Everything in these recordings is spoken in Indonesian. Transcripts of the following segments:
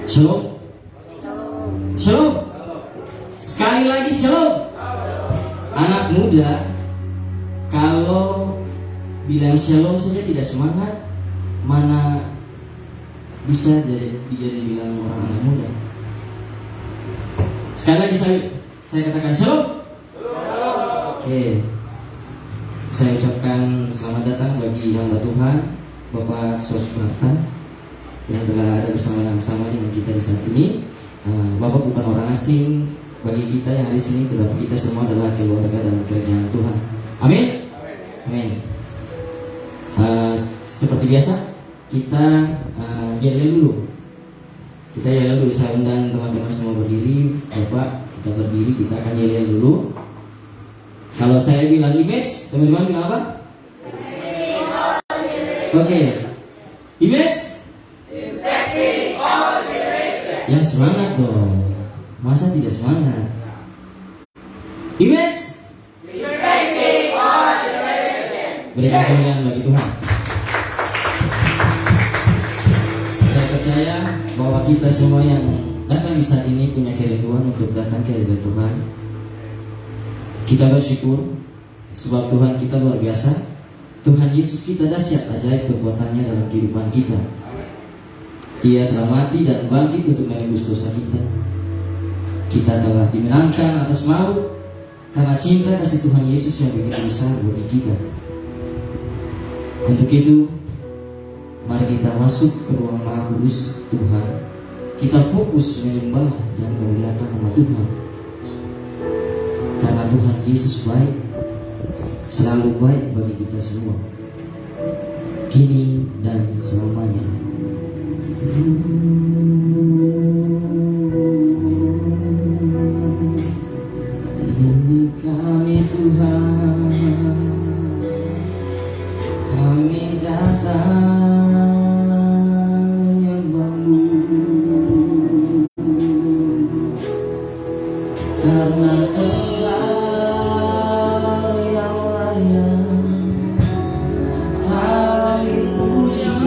Shalom. Shalom. Sekali lagi shalom. Anak muda, kalau bilang shalom saja tidak semangat, mana bisa jadi bilang orang anak muda. Sekali lagi saya katakan shalom. Oke. Saya ucapkan selamat datang bagi hamba Tuhan Bapak Sosmarta yang telah ada bersama dengan kita di saat ini. Bapak bukan orang asing bagi kita yang hari ini, tetapi kita semua adalah keluarga dan kerjaan Tuhan. Amin. Amin. Seperti biasa kita yel dulu. Kita yel dulu. Saya undang teman-teman semua berdiri. Bapak kita berdiri, kita akan yel dulu. Kalau saya bilang image, teman-teman bilang apa? Oke. Image? Yang semangat dong. Masa tidak semangat? Image? Berikan kemuliaan bagi Tuhan. Saya percaya bahwa kita semua yang datang di saat ini punya kerinduan untuk datang ke hadirat Tuhan. Kita bersyukur sebab Tuhan kita luar biasa. Tuhan Yesus kita dahsyat ajaib perbuatannya dalam kehidupan kita. Dia telah mati dan bangkit untuk menebus dosa kita. Kita telah dimenangkan atas maut karena cinta kasih Tuhan Yesus yang begitu besar bagi kita. Untuk itu, mari kita masuk ke ruang Maha Kudus Tuhan. Kita fokus menyembah dan memuliakan nama Tuhan. Karena Tuhan Yesus baik, selalu baik bagi kita semua, kini dan selamanya. Ini kami Tuhan, kami datang menyembah-Mu, karena Engkau yang layak kami puji.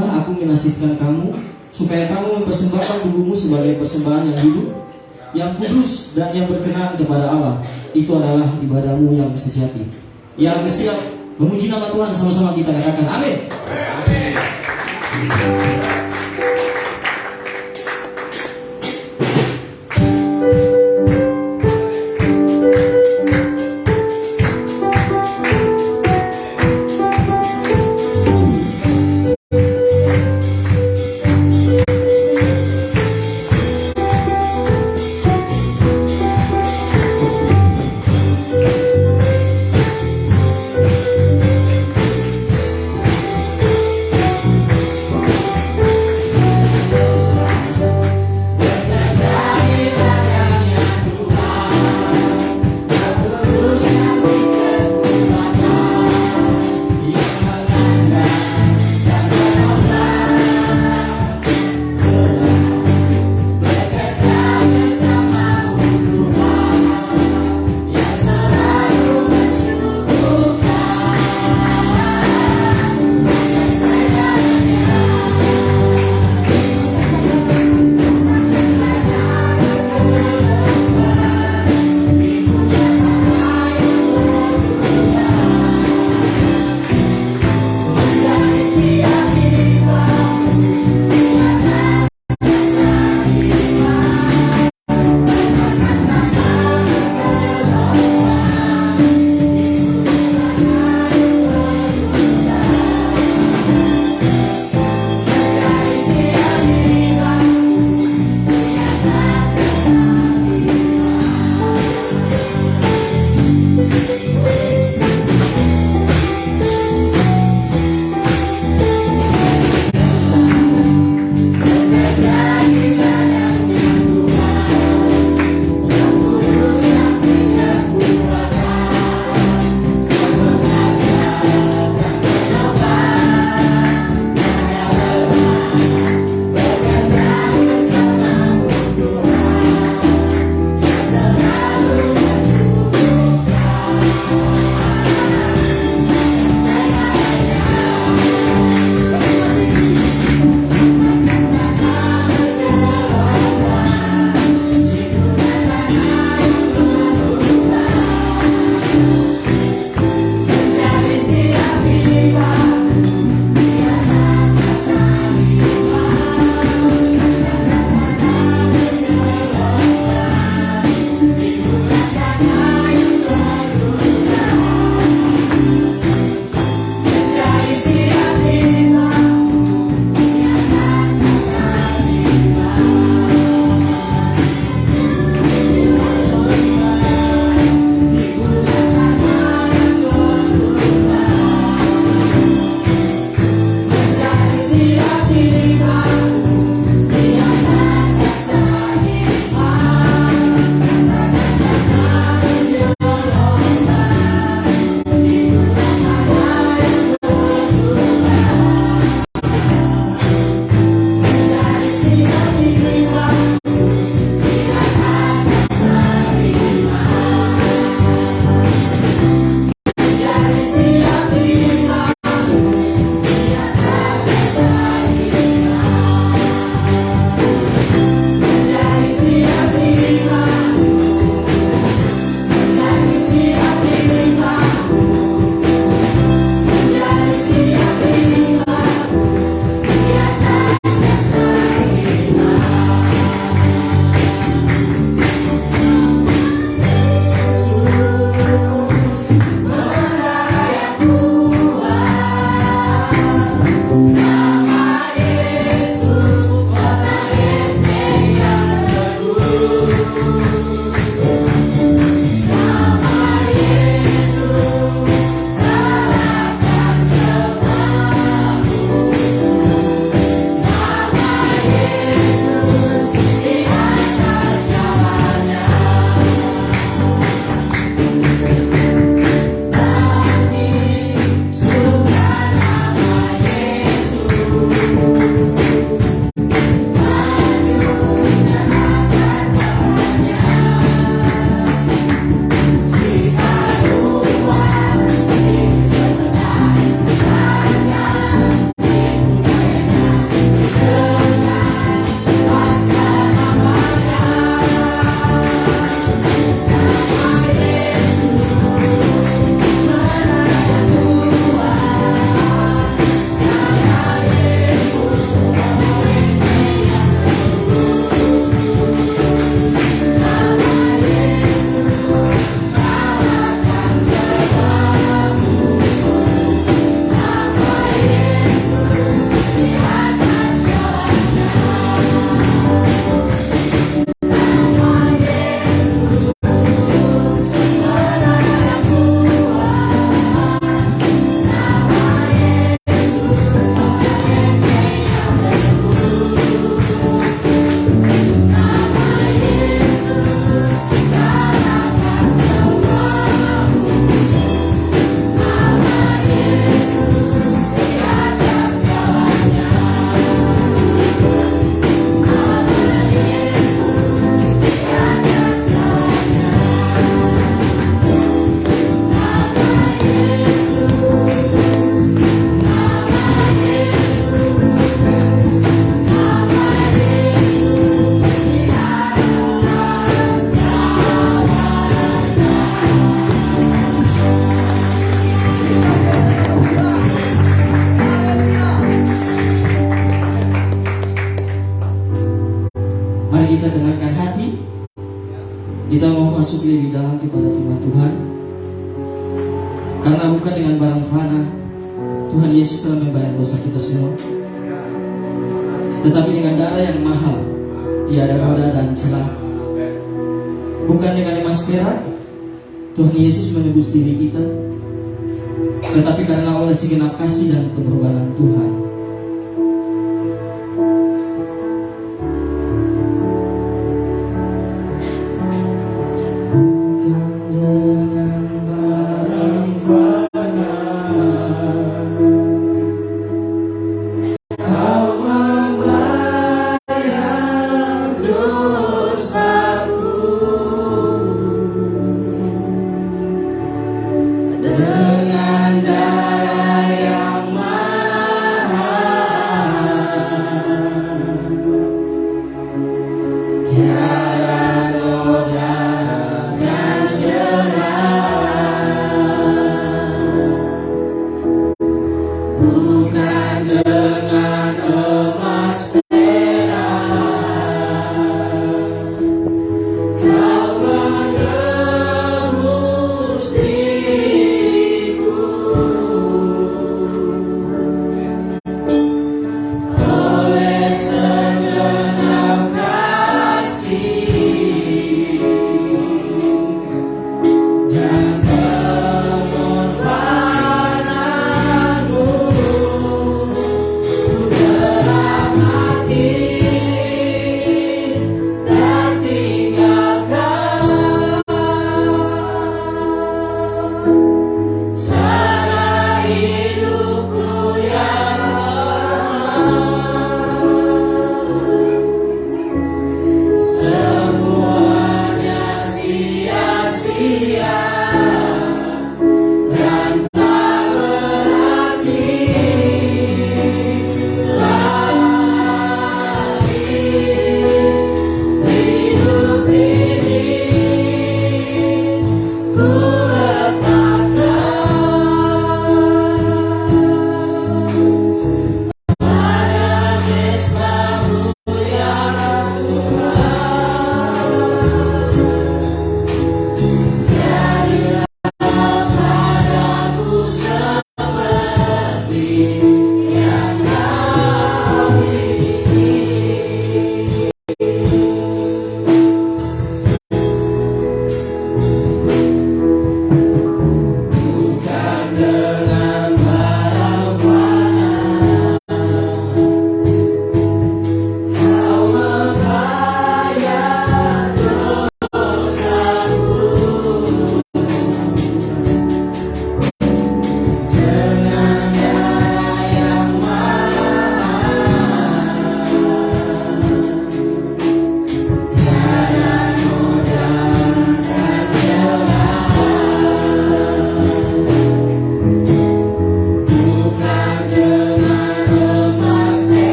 Allah, aku menasihkan kamu supaya kamu mempersembahkan tubuhmu sebagai persembahan yang hidup, yang kudus dan yang berkenan kepada Allah. Itu adalah ibadahmu yang sejati. Yang siap memuji nama Tuhan, sama-sama kita katakan amin. Mari kita tenangkan hati. Kita mau masuk lebih dalam kepada firman Tuhan. Karena bukan dengan barang fana Tuhan Yesus telah membayar dosa kita semua, tetapi dengan darah yang mahal, tiada noda dan celah. Bukan dengan emas perak Tuhan Yesus menebus diri kita, tetapi karena oleh segenap kasih dan pengorbanan Tuhan. Dengan darah yang mahal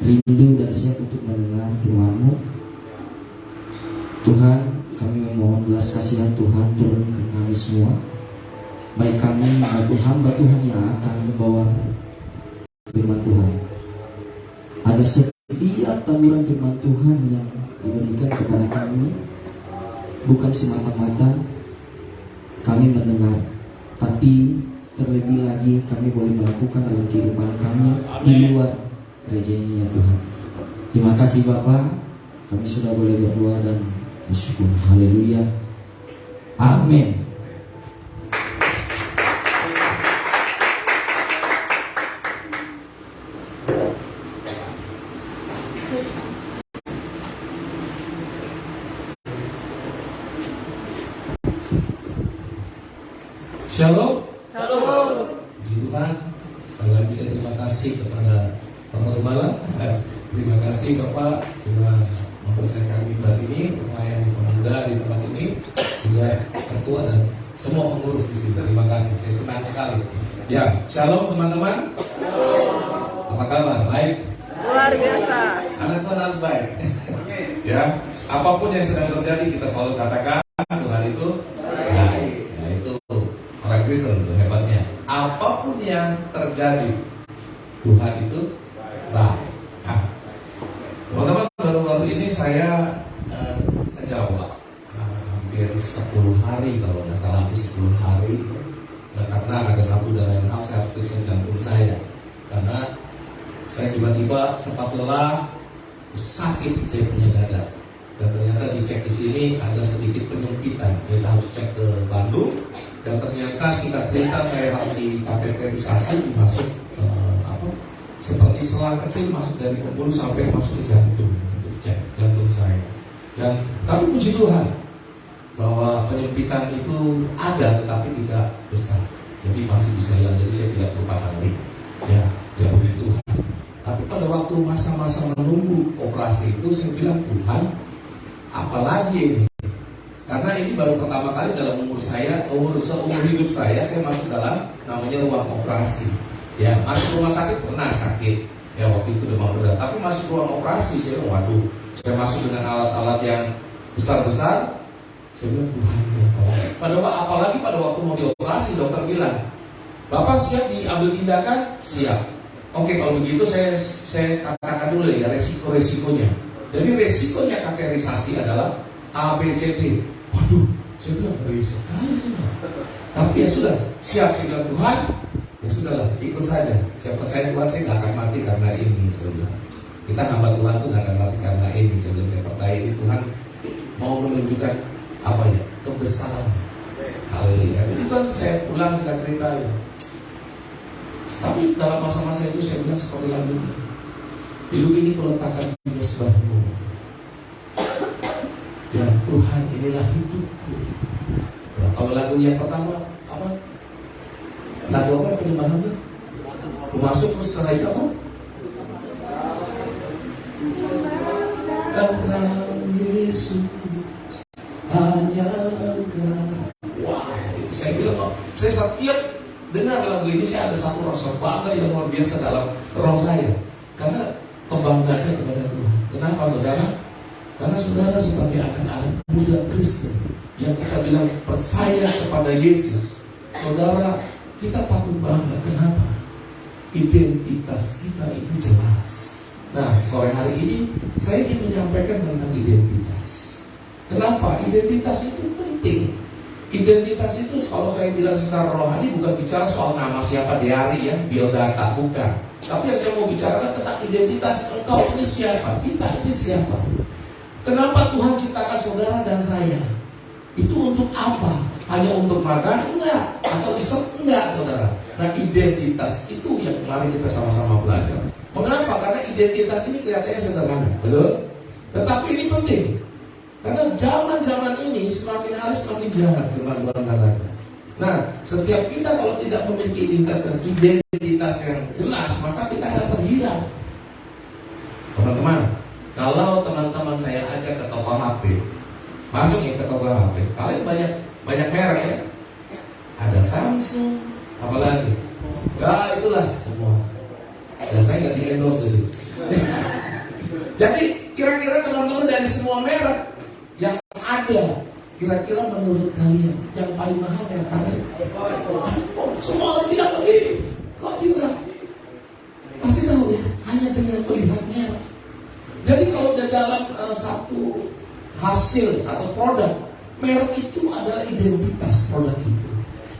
rindu dan siap untuk mendengar firman-Mu. Tuhan, kami memohon belas kasihan Tuhan turun ke kami semua, baik kami maupun hamba Tuhan yang akan membawa firman Tuhan, agar setiap taburan firman Tuhan yang diberikan kepada kami bukan semata-mata kami mendengar, tapi terlebih lagi kami boleh melakukan dalam kehidupan kami di luar gereja ini ya Tuhan. Terima kasih Bapa, kami sudah boleh berdoa dan bersyukur. Haleluya. Amin. Shalom. Shalom. Puji Tuhan. Sekali lagi saya terima kasih kepada Bapak Gembala. Terima kasih Bapak sudah mempersiapkan ibadah ini, pelayan pemuda di tempat ini, juga ketua dan semua pengurus di sini. Terima kasih. Saya senang sekali. Ya, shalom teman-teman. Shalom. Apa kabar? Baik. Luar biasa. Anak Tuhan harus baik. Ya, apapun yang sedang terjadi kita selalu katakan Tuhan itu baik. Ya, itu orang Kristen itu hebatnya. Apapun yang terjadi, Tuhan itu baik. Nah, teman-teman, baru-baru ini saya ke Jawa, hampir 10 hari kalau nggak salah, hampir 10 hari. Nah, karena ada satu dan lain hal saya harus periksa jantung saya, karena saya tiba-tiba cepat lelah, sakit saya punya dada. Dan ternyata dicek di sini ada sedikit penyempitan. Saya harus cek ke Bandung. Dan ternyata singkat cerita saya harus dikateterisasi, dimasuk seperti selang kecil masuk dari pembuluh sampai masuk ke jantung untuk cek jantung saya. Dan tapi puji Tuhan bahwa penyempitan itu ada tetapi tidak besar, jadi masih bisa hilang. Jadi saya tidak perlu pasang ring. Ya puji Tuhan. Tapi pada waktu masa-masa menunggu operasi itu saya bilang, Tuhan, apalagi ini? Karena ini baru pertama kali dalam seumur hidup saya masuk dalam namanya ruang operasi. Ya, masuk rumah sakit pernah sakit. Ya, waktu itu demam berat. Tapi masuk ruang operasi, saya bilang, waduh, saya masuk dengan alat-alat yang besar-besar. Saya bilang, Tuhan, apalagi pada waktu mau dioperasi, dokter bilang, Bapak siap diambil tindakan? Siap. Oke, kalau begitu saya katakan dulu ya resiko-resikonya. Jadi resikonya kateterisasi adalah A, B, C, D. Waduh, saya bilang berisik sekali sudah. Tapi ya sudah, siap. Saya bilang, Tuhan, ya sudahlah, ikut saja. Saya percaya Tuhan, saya nggak akan mati karena ini. Saya bilang, kita hamba Tuhan tuh nggak akan mati karena ini. Saya bilang, saya percaya ini Tuhan mau menunjukkan apa ya, kebesaran. Haleluya. Itu kan saya pulang sudah cerita ya. Tapi dalam masa-masa itu saya bilang seperti lagu itu, hidup ini kuletakkan di mesbah-Mu. Ya Tuhan, inilah hidupku. Ya, kalau lagu yang pertama apa? Lagu apa penyembahan itu? Aku masuk terus setelah itu apa? Engkau Yesus, hanya Engkau. Wah, itu saya bilang, saya setiap dengar lagu ini saya ada satu rasa bangga yang luar biasa dalam roh saya. Karena kebanggaan saya kepada Tuhan. Kenapa saudara? Karena saudara sebagai anak-anak muda Kristen yang kita bilang percaya kepada Yesus, saudara, kita patut bangga. Kenapa? Identitas kita itu jelas. Nah, sore hari ini saya ingin menyampaikan tentang identitas. Kenapa? Identitas itu penting. Identitas itu kalau saya bilang secara rohani bukan bicara soal nama siapa di hari ya, biodata, bukan. Tapi yang saya mau bicarakan tentang identitas. Engkau ini siapa? Kita ini siapa? Kenapa Tuhan ciptakan saudara dan saya? Itu untuk apa? Hanya untuk makan? Enggak. Atau iseng? Enggak, saudara. Nah, identitas itu yang mari kita sama-sama belajar. Mengapa? Karena identitas ini kelihatannya sederhana, betul? Tetapi ini penting. Karena zaman-zaman ini semakin hari semakin jahat, firman Tuhan katakan. Nah, setiap kita kalau tidak memiliki identitas yang jelas, maka kita akan terhilang. Teman-teman, kalau teman-teman saya ajak ke toko HP, masuk ya ke toko HP, paling banyak merek ya. Ada Samsung, apalagi? Ya itulah semua. Ya saya nggak di endorse jadi. Jadi kira-kira teman-teman dari semua merek yang ada, kira-kira menurut kalian yang paling mahal merek apa sih? Semua orang tidak begitu. Kok bisa? Pasti tahu ya, hanya dengan melihat merek. Jadi kalau di dalam satu hasil atau produk, merek itu adalah identitas produk itu.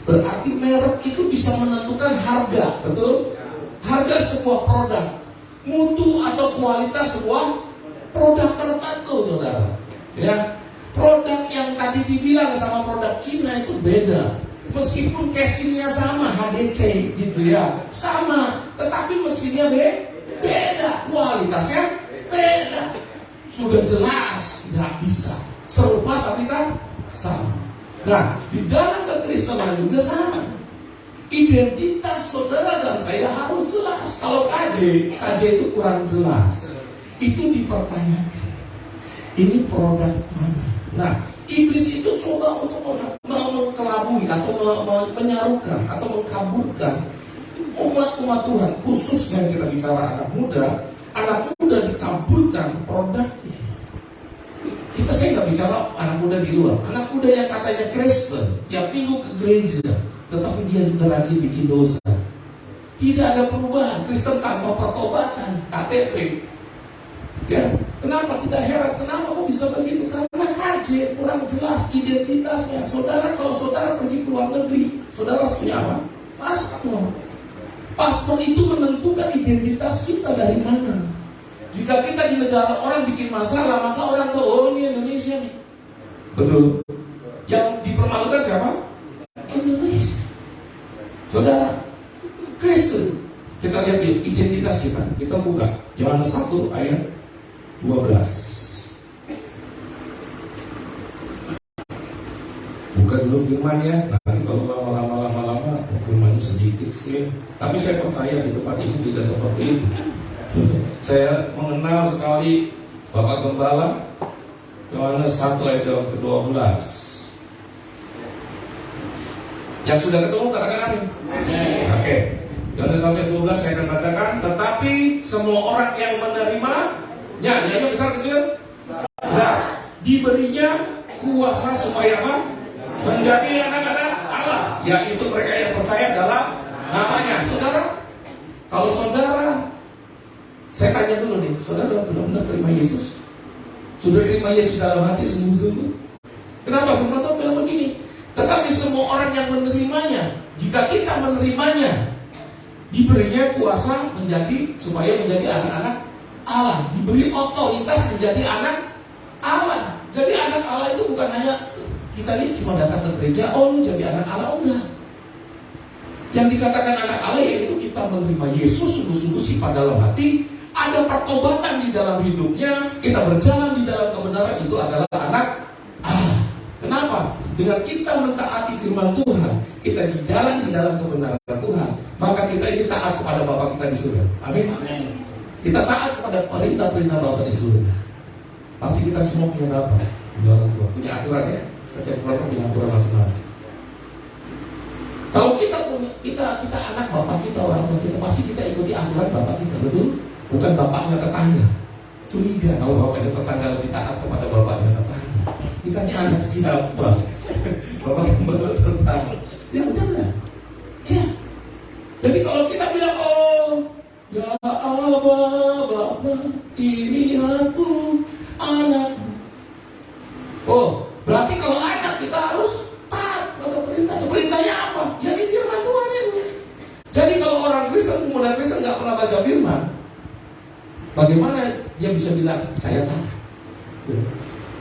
Berarti merek itu bisa menentukan harga, betul? Harga sebuah produk, mutu atau kualitas sebuah produk tertentu, saudara. Ya, produk yang tadi dibilang sama produk Cina itu beda. Meskipun casingnya sama, HDC gitu ya, sama, tetapi mesinnya beda, kualitasnya beda. Sudah jelas, nggak bisa serupa tapi kan sama. Nah, di dalam kekristenan juga sama. Identitas saudara dan saya harus jelas. Kalau KJ itu kurang jelas, itu dipertanyakan. Ini produk mana? Nah, iblis itu coba untuk mengkelabui atau menyarukan atau mengkaburkan umat Tuhan, khususnya kita bicara anak muda dikaburkan produknya. Saya nggak bicara anak muda di luar, anak muda yang katanya Kristen, yang minggu ke gereja, tetapi dia juga rajin bikin dosa. Tidak ada perubahan, Kristen tanpa pertobatan, KTP. Ya, kenapa kita heran? Kenapa kok bisa begitu? Karena KJ kurang jelas identitasnya. Saudara, kalau saudara pergi ke luar negeri, saudara harus punya apa? Paspor. Paspor itu menentukan identitas kita dari mana. Jika kita di negara orang bikin masalah, maka orang tahu, oh ini Indonesia nih. Betul. Yang dipermalukan siapa? Indonesia. Saudara, Kristen. Kita lihat identitas kita. Kita buka Yohanes 1 ayat 12. Buka dulu firman-Nya. Nanti kalau lama-lama firman-Nya sedikit sih. Tapi saya percaya di tempat ini tidak seperti itu. Saya mengenal sekali Bapak Gembala. Yohanes 1 ayat ke-12. Yang sudah ketemu katakan amin. Oke. Yohanes 1 ayat 12 saya akan bacakan. Tetapi semua orang yang menerimanya, nyanyi besar kecil, besar, diberinya kuasa supaya apa? Menjadi anak-anak Allah, yaitu mereka yang percaya dalam namanya. Saudara, kalau saudara, saya tanya dulu nih, saudara benar-benar terima Yesus? Sudah terima Yesus dalam hati sungguh-sungguh? Kenapa firman Tuhan bilang begini? Tetapi semua orang yang menerimanya, jika kita menerimanya, diberinya kuasa supaya menjadi anak-anak Allah, diberi otoritas menjadi anak Allah. Jadi anak Allah itu bukan hanya kita ini cuma datang ke gereja, oh lu jadi anak Allah, enggak. Yang dikatakan anak Allah yaitu kita menerima Yesus sungguh-sungguh sifat dalam hati, ada pertobatan di dalam hidupnya, kita berjalan di dalam kebenaran, itu adalah anak Allah. Kenapa? Dengan kita mentaati firman Tuhan, kita jalan di dalam kebenaran Tuhan, maka kita ini taat kepada Bapa kita di surga. Amin. Kita taat kepada perintah-perintah Bapa di surga. Pasti kita semua punya Bapa, punya orang tua, punya aturan ya. Setiap keluarga punya aturan masing-masing. Kalau kita anak Bapak kita, orang tua kita, pasti kita ikuti aturan Bapak kita, betul? Bukan bapaknya tetangga. Curiga kalau bapaknya tetangga lebih taat kepada bapaknya tetangga. Kita ini anak siapa? Bapak Gembala tetangga. Ya benar lah. Ya. Jadi kalau kita bilang, oh ya Allah Bapak, ini aku anak. Oh, berarti kalau anak kita harus taat pada perintah. Perintahnya apa? Ya ini firman Tuhan ini. Jadi kalau orang Kristen, pemuda Kristen nggak pernah baca firman, bagaimana dia bisa bilang saya taat?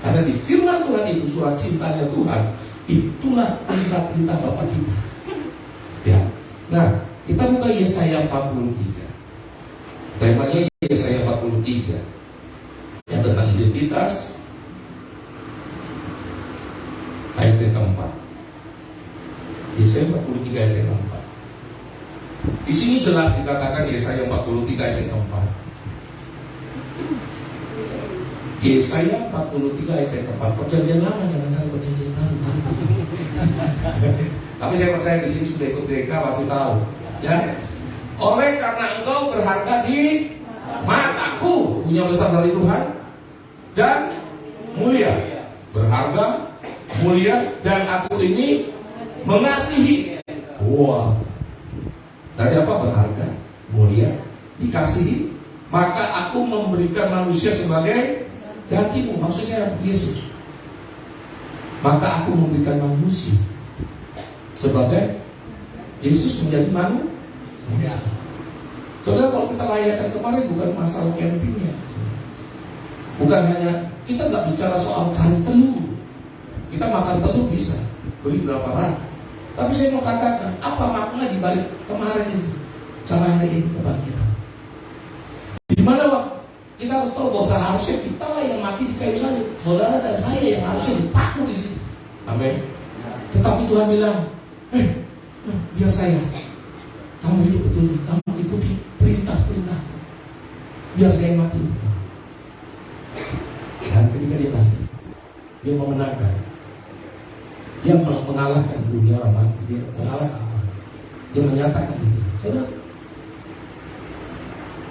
Karena di firman Tuhan itu, surat cintanya Tuhan, itulah perintah-perintah Bapa kita. Ya. Nah, kita buka Yesaya 43. Temanya Yesaya 43 yang tentang identitas. Ayat yang keempat. Yesaya 43 ayat yang keempat. Di sini jelas dikatakan Yesaya 43 ayat yang keempat. Yesaya 43 ayat yang keempat. Perjanjian lama, jangan sampai perjanjian baru. Tapi saya percaya di sini sudah ikut DK pasti tahu. Ya, oleh karena engkau berharga di mataku, punya besar dari Tuhan dan mulia, berharga, mulia, dan aku ini mengasihi. Wah, dari apa? Berharga, mulia, dikasihi. Maka aku memberikan manusia sebagai gantimu. Maksudnya Yesus. Maka aku memberikan manusia sebagai Yesus menjadi manusia. Saudara, kalau kita rayakan kemarin bukan masalah campingnya, bukan hanya kita nggak bicara soal cari telur. Kita makan telur bisa beli berapa rak. Tapi saya mau katakan apa makna di balik kemarin itu, cara hari ini kebangkitan. Di mana waktu kita harus tahu bahwa seharusnya kita lah yang mati di kayu salib, saudara dan saya yang harusnya dipaku di situ. Amin. Tetapi Tuhan bilang, biar saya, kamu hidup betul, kamu ikuti perintah-perintah, biar saya mati. Dan ketika dia mati, dia memenangkan, dia mengalahkan dunia orang mati, dia mengalahkan, dia menyatakan itu. Saudara,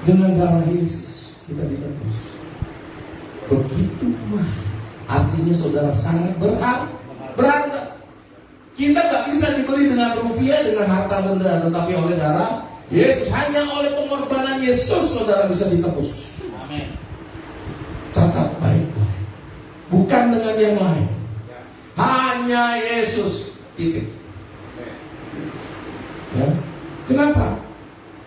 dengan darah Yesus kita ditebus. Begitu mahal. Artinya saudara sangat berharga. Kita tak bisa dibeli dengan rupiah, dengan harta benda, tetapi oleh darah Yesus. Hanya oleh pengorbanan Yesus saudara bisa ditebus. Amin. Catat baik-baik. Bukan dengan yang lain. Hanya Yesus. Titik. Ya. Kenapa?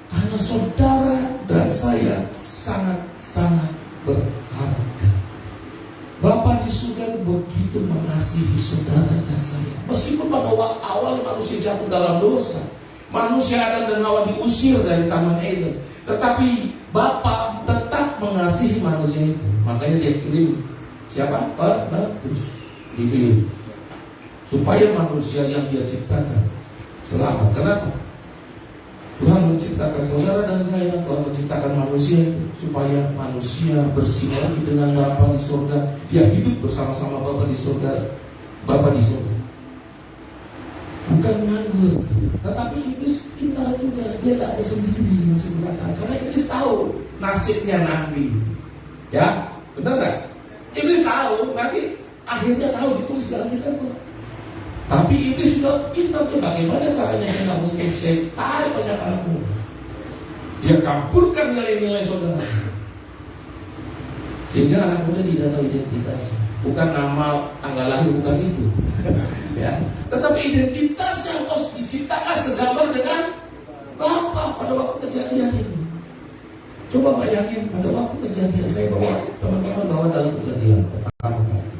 Karena saudara dan saya sangat-sangat berharga. Bapa di surga itu begitu mengasihi saudara dan saya. Meskipun pada awal manusia jatuh dalam dosa, manusia Adam dan Hawa diusir dari Taman Eden, tetapi Bapa tetap mengasihi manusia itu. Makanya dia kirim siapa? Petrus, dipilih supaya manusia yang dia ciptakan selamat. Kenapa? Tuhan menciptakan saudara dan saya, Tuhan menciptakan manusia supaya manusia bersinergi dengan Bapa di surga. Dia hidup bersama-sama Bapa di surga, Bapa di surga. Bukan nganggur, tetapi iblis pintar juga. Dia tak bersendiri masuk neraka, karena iblis tahu nasibnya nanti. Ya, benar nggak? Iblis tahu nanti akhirnya tahu ditulis dalam kitab. Tapi iblis juga pintar tuh, bagaimana caranya saya nggak mesti saya tarik banyak anak muda. Dia kaburkan nilai-nilai saudara, sehingga anak muda tidak tahu identitasnya. Bukan nama, tanggal lahir, bukan itu. Ya, tetapi identitasnya harus diciptakan segambar dengan Bapa pada waktu kejadian itu. Coba bayangin pada waktu kejadian, saya bawa teman-teman bawa dalam kejadian pertama kali.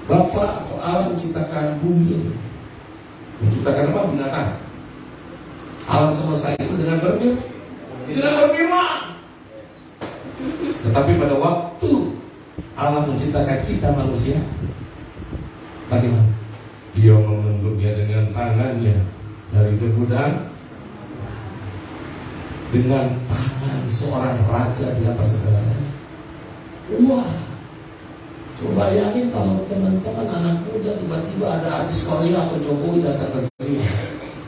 Bapa atau Allah menciptakan bumi ini, menciptakan apa? Binatang. Alam semesta itu dengan berfirman. Tetapi pada waktu Allah menciptakan kita manusia, bagaimana? Dia membentuknya dengan tangannya dari debu dan dengan tangan seorang raja di atas segalanya. Wah, coba bayangin kalau teman-teman anak muda tiba-tiba ada artis Korea atau Jokowi datang ke sini,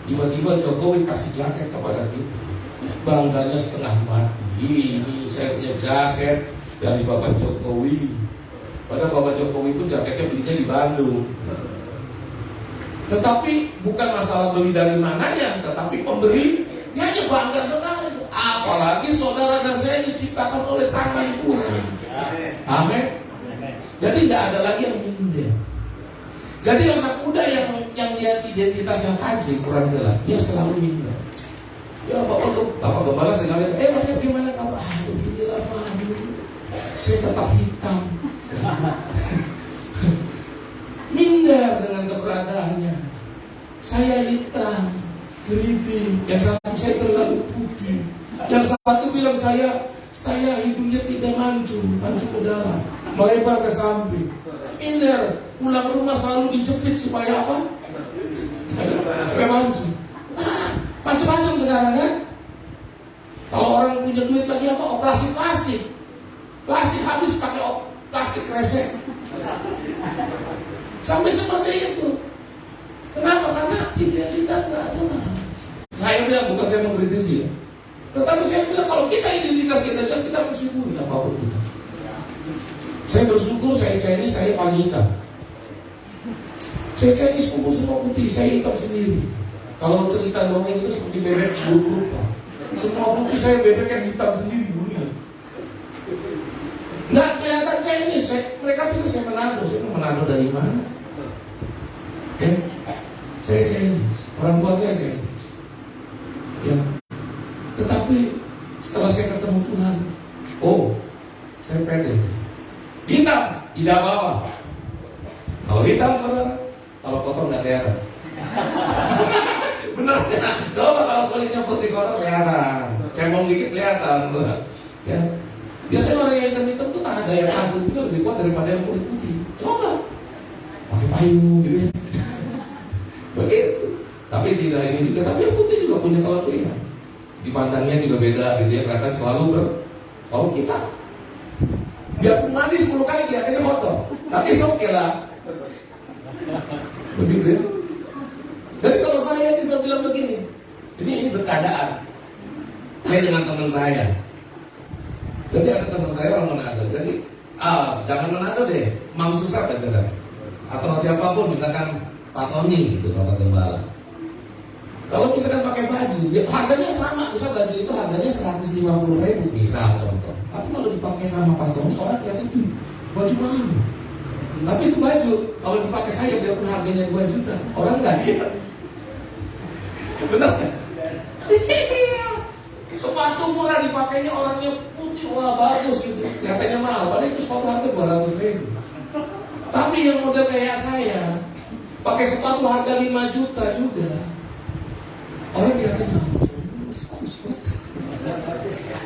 tiba-tiba Jokowi kasih jaket kepada kita, bangganya setengah mati. Ini saya punya jaket dari Bapak Jokowi. Padahal Bapak Jokowi pun jaketnya belinya di Bandung. Tetapi bukan masalah beli dari mananya, tetapi pembelinya aja bangga sekali. Apalagi saudara dan saya diciptakan oleh tangan Tuhan. Amin. Jadi tidak ada lagi yang minder. Jadi anak muda yang lihat identitasnya kaji kurang jelas, dia selalu minder. Ya Bapak Gembala sekali, Bapak gimana kamu? Beginilah Pak, saya tetap hitam. Minder dengan keberadaannya. Saya hitam, keriting. Yang satu saya terlalu putih. Yang satu bilang saya hidungnya tidak mancu ke dalam, melebar ke samping. Minder, pulang rumah selalu dijepit supaya apa? Supaya mancu. Macam-macam sekarang kan. Kalau orang punya duit lagi apa? Operasi plastik. Plastik habis pakai plastik kresek. Sampai seperti itu. Kenapa? Karena identitas nggak jelas. Saya bilang bukan saya mengkritisi ya. Tetapi saya bilang kalau kita identitas kita jelas, kita bersyukuri apapun kita. Saya bersyukur saya Chinese, saya paling hitam. Saya Chinese kumpul semua putih, saya hitam sendiri. Kalau cerita dongeng itu seperti bebek lupa. Semua putih saya bebek yang hitam sendiri dunia. Nggak kelihatan Chinese, mereka pikir saya Manado. Saya Manado dari mana? Ya, saya Chinese, orang tua saya Chinese. Ya, tetapi setelah saya ketemu Tuhan, oh, saya pede. Hitam, tidak apa-apa. Kalau hitam, saudara, kalau kotor nggak kelihatan. Benar ya? Coba kalau kulitnya putih kotor kelihatan, cemong dikit kelihatan. Ya, biasanya orang yang hitam-hitam tuh tak ada yang takut juga lebih kuat daripada yang kulit putih. Coba pakai payung gitu ya. Begitu. Tapi tidak ini juga, tapi yang putih juga punya kelebihan. Dipandangnya juga beda gitu ya, kelihatan selalu kalau kita biar mandi 10 kali kelihatannya kotor, tapi oke lah. Begitu ya. Jadi kalau saya bisa bilang begini, ini bercandaan. Saya dengan teman saya. Jadi ada teman saya orang Manado. Jadi jangan Manado deh, Mam Susah aja. Atau siapapun, misalkan Pak Tony gitu, Bapak Gembala. Kalau misalkan pakai baju, ya harganya sama. Misal baju itu harganya 150.000, misal contoh. Tapi kalau dipakai nama Pak Tony, orang lihat itu baju mahal. Tapi itu baju, kalau dipakai saya biarpun harganya 2 juta, orang nggak lihat. Benar kan? Sepatu murah dipakainya orangnya putih, wah bagus gitu. Kelihatannya mahal, padahal itu sepatu harga 200.000. Tapi yang model kayak saya, pakai sepatu harga 5 juta juga. Orang kelihatannya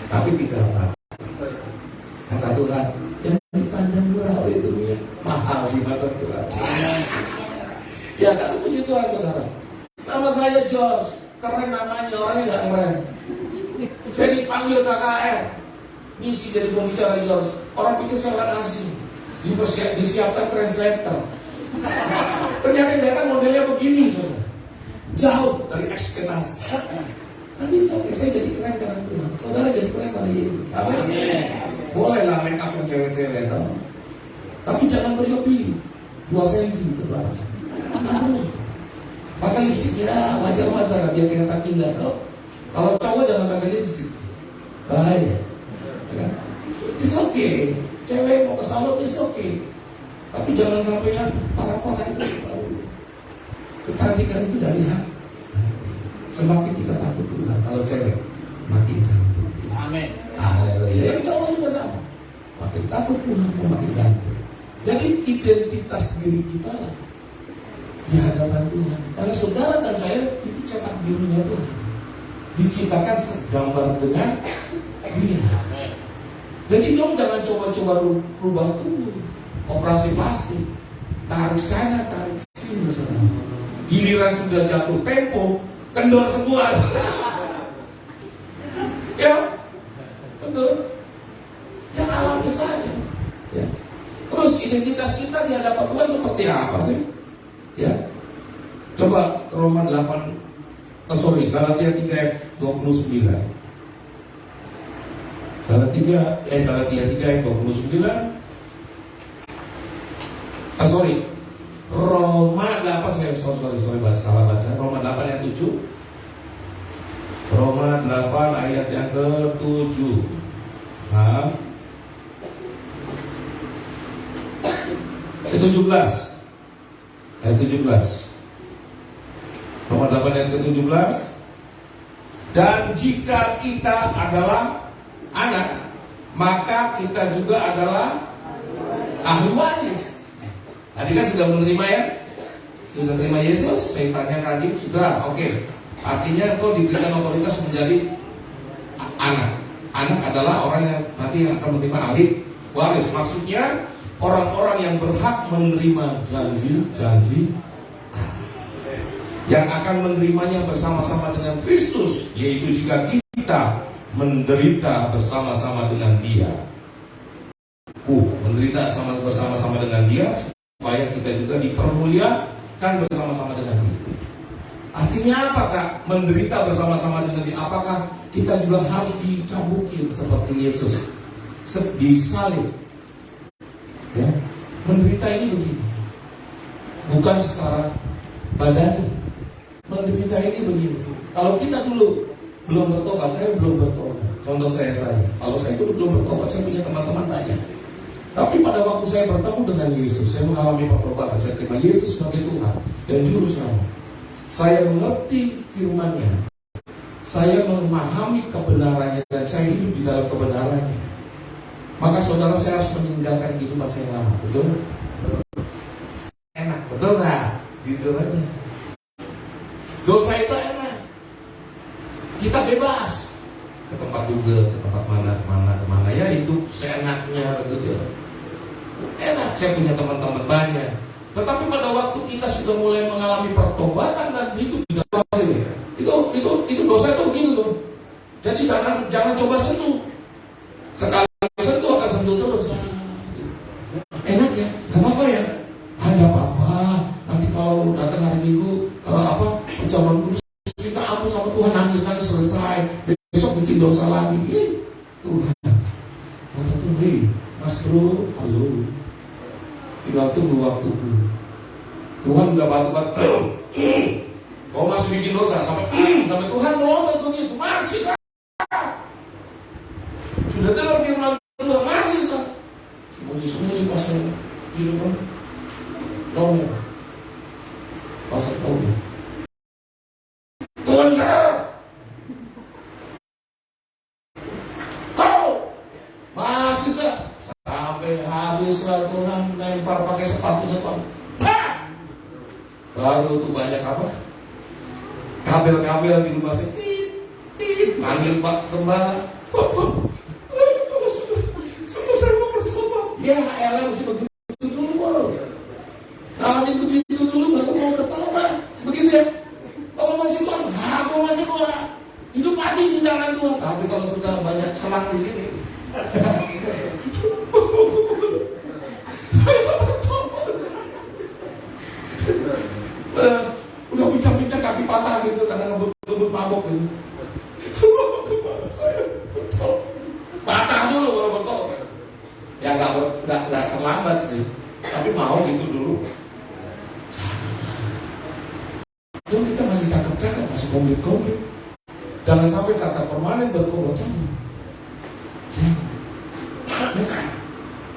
tapi tidak apa. Kata Tuhan, yang dipandang murah oleh dunia, mahal di mata Tuhan. Ya, kalau puji Tuhan, saudara. Nama saya George, keren namanya, orangnya nggak keren. Saya dipanggil KKR, misi jadi pembicara George. Orang pikir saya orang asing, disiapkan translator. Ternyata yang datang modelnya begini, saudara. Jauh dari ekspektasi. Tapi saya jadi keren karena Tuhan. Saudara jadi keren karena Yesus. Amin. Bolehlah make up yang cewek-cewek, tahu. Tapi jangan berlebih. 2 cm tebalnya. Pakai lipstick ya wajar-wajar, biar kelihatan indah, tau. Kalau cowok jangan pakai lipstick, bahaya. Ya. It's okay. Cewek mau ke salon, it's okay. Tapi jangan sampai yang parah-parah itu. Kecantikan itu dari hati. Semakin kita takut Tuhan, kalau cewek makin cantik. Amin. Haleluya. Yang cowok juga sama. Makin takut Tuhan, makin cantik. Jadi identitas diri kita lah di hadapan Tuhan. Karena saudara dan saya itu cetak birunya Tuhan. Diciptakan segambar dengan Dia. Jadi dong jangan coba-coba rubah tubuh. Operasi plastik, tarik sana, tarik sini, saudara. Giliran sudah jatuh tempo, kendor semua. Ya, betul. Yang alami saja. Ya. Terus identitas kita di hadapan Tuhan seperti apa sih? Ya. Coba Roma 8, Galatia 3 ayat 29. Galatia 3 ayat 29. Roma 8, salah baca. Roma 8 ayat 7. Roma 8 ayat yang ke-7. Maaf. Ayat 17. Ayat 17. Roma 8 ayat ke-17. Dan jika kita adalah anak, maka kita juga adalah ahli waris. Tadi kan sudah menerima ya? Sudah terima Yesus? Saya tanya tadi, sudah, oke. Artinya kau diberikan otoritas menjadi anak. Anak adalah orang yang nanti akan menerima ahli waris. Maksudnya orang-orang yang berhak menerima janji-janji yang akan menerimanya bersama-sama dengan Kristus, yaitu jika kita menderita bersama-sama dengan Dia. Menderita bersama-sama dengan Dia supaya kita juga dipermuliakan bersama-sama dengan Dia. Artinya apa Kak? Menderita bersama-sama dengan dia. Apakah kita juga harus dicabukin seperti Yesus? Disalib. Ya, menderita ini begini. Bukan secara badani. Menderita ini begini. Kalau kita dulu belum bertobat, saya belum bertobat. Contoh saya. Kalau saya dulu belum bertobat, saya punya teman-teman banyak. Tapi pada waktu saya bertemu dengan Yesus, saya mengalami pertobatan. Saya terima Yesus sebagai Tuhan dan Juru Selamat. Saya mengerti firman-Nya. Saya memahami kebenarannya dan saya hidup di dalam kebenarannya. Maka saudara, saya harus meninggalkan kehidupan saya lama. Betul? Enak, betul nggak? Jujur aja. Dosa itu enak. Kita bebas ke tempat juga, ke tempat mana ya, hidup seenaknya begitu. Enak, saya punya teman-teman banyak. Tetapi pada waktu kita sudah mulai mengalami pertobatan dan hidup di dalam dosa itu dosa itu begitu loh. Jadi jangan coba sentuh. Sekali sentuh akan sentuh terus. Enak ya, nggak apa-apa ya. Ada apa-apa. Nanti kalau datang hari Minggu perjamuan kudus, minta ampun sama Tuhan, nangis selesai. Besok bikin dosa lagi. Tuhan, kata Tuhan, Mas Bro, halo. Tinggal tunggu waktu dulu. Tuhan udah batu-batu. Kau masih bikin dosa sampai Tuhan melotot begitu, masih sah. Sudah dengar firman Tuhan, masih sah. Sembunyi-sembunyi pasal hidup kan. Taunya pasal taunya. Tuhan ya, kau masih sah. Sampai habis lah Tuhan lempar pakai sepatunya Tuhan. Baru tuh banyak apa? Kabel-kabel di rumah saya. Panggil Pak Gembala. Semua saya mau bertobat. Ya elah mesti begitu dulu baru. Ngalamin begitu dulu baru mau bertobat. Begitu ya. Kalau masih kuat, aku masih kuat. Hidup mati di jalan Tuhan. Tapi kalau sudah banyak selang di sini. Udah bincang-bincang kaki patah gitu karena ngebut mabok gitu. Saya betul patah dulu baru betul. Ya nggak terlambat sih, tapi mau gitu dulu. Dulu kita masih cakep-cakep, masih komplit-komplit. Jangan sampai cacat permanen berkobotan.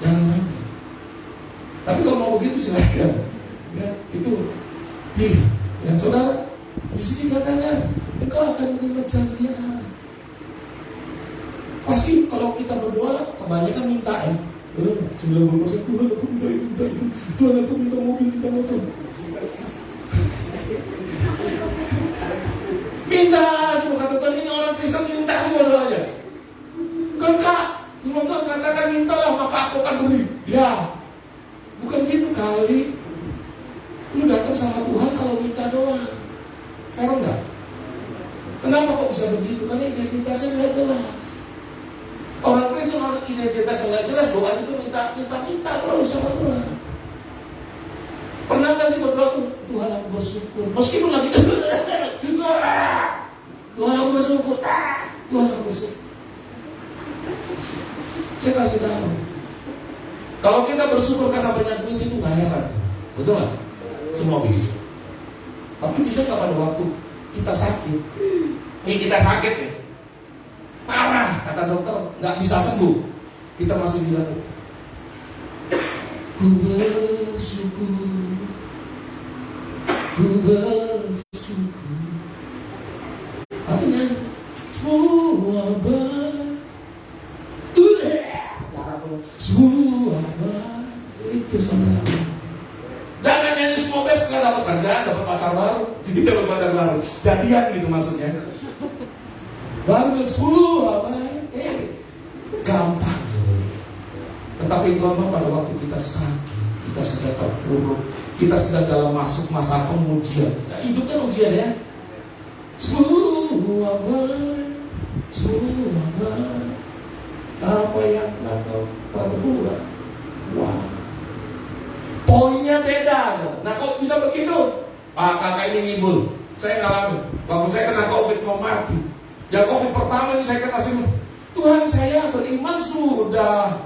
Jangan sampai. Tapi kalau mau begitu silakan. Ya, itu pilih. Ya saudara, di sini katakan engkau akan menerima janji Allah. Pasti kalau kita berdoa kebanyakan minta ya. 90% Tuhan aku minta itu, Tuhan aku minta mobil, minta motor. Minta semua, kata Tuhan, ini orang Kristen minta semua doanya. Kan Kak, Tuhan katakan mintalah maka aku akan beri. Ya, bukan gitu kali. Lu datang sama Tuhan kalau minta doang. Fair enggak? Kenapa kok bisa begitu? Karena identitasnya nggak jelas. Orang Kristen orang identitasnya nggak jelas, doa itu minta terus sama Tuhan. Pernah nggak sih berdoa tuh, Tuhan aku bersyukur, meskipun lagi Tuhan aku bersyukur, Tuhan aku bersyukur. Saya kasih tahu, kalau kita bersyukur karena banyak duit itu nggak heran, betul nggak? Semua begitu. Tapi bisa nggak pada waktu kita sakit, kita sakit ya, parah kata dokter nggak bisa sembuh, kita masih bilang, ku bersyukur, artinya semua itu saudara. Jangan nyanyi semua best karena dapat kerjaan, dapat pacar baru, jadian gitu maksudnya. Baru 10 gampang. Tetapi Tuhan pada waktu kita sakit, kita sedang terpuruk, kita sedang dalam masuk masa pengujian. Nah, hidup kan ujian ya. Semua apa yang telah kau perbuat. Wah, poinnya beda. Nah kok bisa begitu? Kakak ini ngibul. Saya ngalamin. Waktu saya kena COVID mau mati. Yang COVID pertama itu saya kena semua. Tuhan, saya beriman sudah.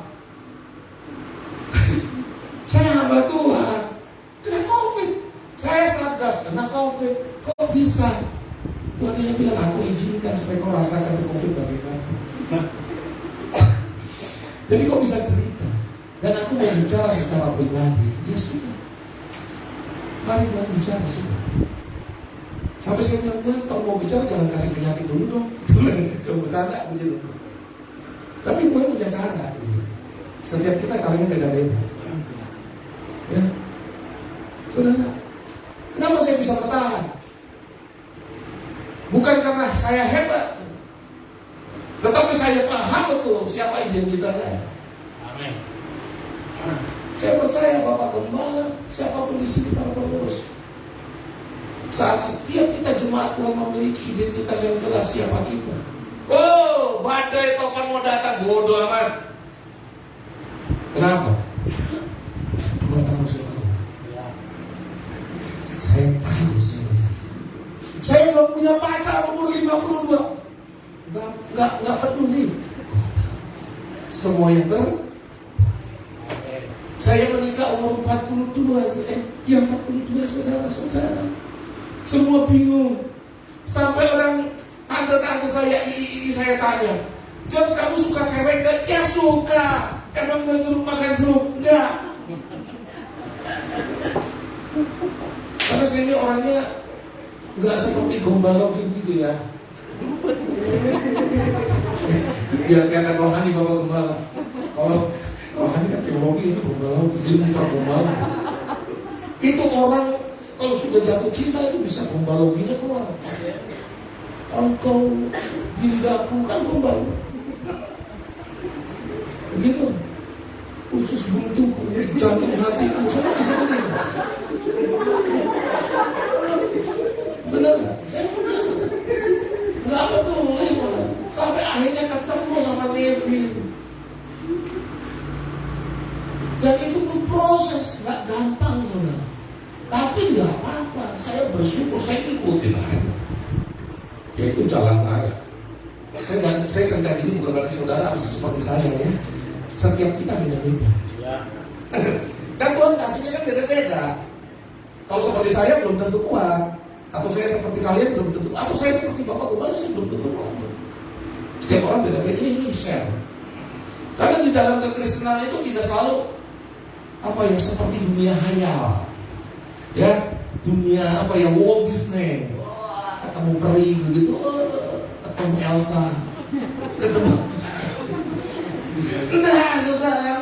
Saya hamba Tuhan. Kena COVID. Saya sadar kena COVID. Kok bisa? Tuhan hanya bilang, aku izinkan supaya kau rasakan COVID bagaimana. Jadi kau bisa cerita. Dan aku mau bicara secara pribadi. Ya sudah. Mari Tuhan bicara sudah. Sampai saya bilang, Tuhan kalau mau bicara jangan kasih penyakit dulu dong. Saya bercanda begitu. Tapi Tuhan punya cara. Setiap kita caranya beda-beda. Ya. Saudara, kenapa saya bisa bertahan? Bukan karena saya hebat, tetapi saya paham betul siapa identitas saya. Amin. Saya percaya Bapak Gembala, siapapun di sini para pengurus, saat setiap kita jemaat Tuhan memiliki identitas yang jelas siapa kita. Oh, badai topan mau datang, bodoh amat. Kenapa? Tuhan tahu siapa. Saya tahu siapa saya. Saya belum punya pacar umur 52. Enggak peduli. Semua yang saya menikah umur 42, yang 42 saudara-saudara. Semua bingung. Sampai orang tante-tante saya, ini saya tanya, Jos, kamu suka cewek enggak? Ya suka. Emang gak suruh makan jeruk? Enggak. Karena saya ini orangnya enggak seperti gombalogi gitu ya. Biar kelihatan rohani Bapak Gembala. Kalau rohani kan teologi, itu gombalogi, jadi bukan gombala. Itu orang kalau sudah jatuh cinta itu bisa gombaloginya keluar. Engkau dindaku kan gombal. Begitu. Usus buntuku, jantung hatiku, semua bisa begitu. Benar gak? Saya benar. Gak peduli saudara. Sampai akhirnya ketemu sama Levi. Dan itu pun proses, gak gampang saudara. Tapi gak apa-apa. Saya bersyukur, saya ikutin aja. Yaitu jalan saya. Saya kerja ini bukan berarti saudara harus seperti saya ya. Setiap kita beda-beda. Kan Tuhan kasihnya kan beda-beda. Kalau seperti saya belum tentu kuat. Atau saya seperti kalian belum tentu. Atau saya seperti Bapak Gembala sih belum tentu kuat. Setiap orang beda-beda. Ini share. Karena di dalam kekristenan itu tidak selalu apa ya seperti dunia hayal. Ya, dunia apa ya Walt Disney. Wah, ketemu peri begitu. Ketemu Elsa. Ketemu. Enggak, saudara.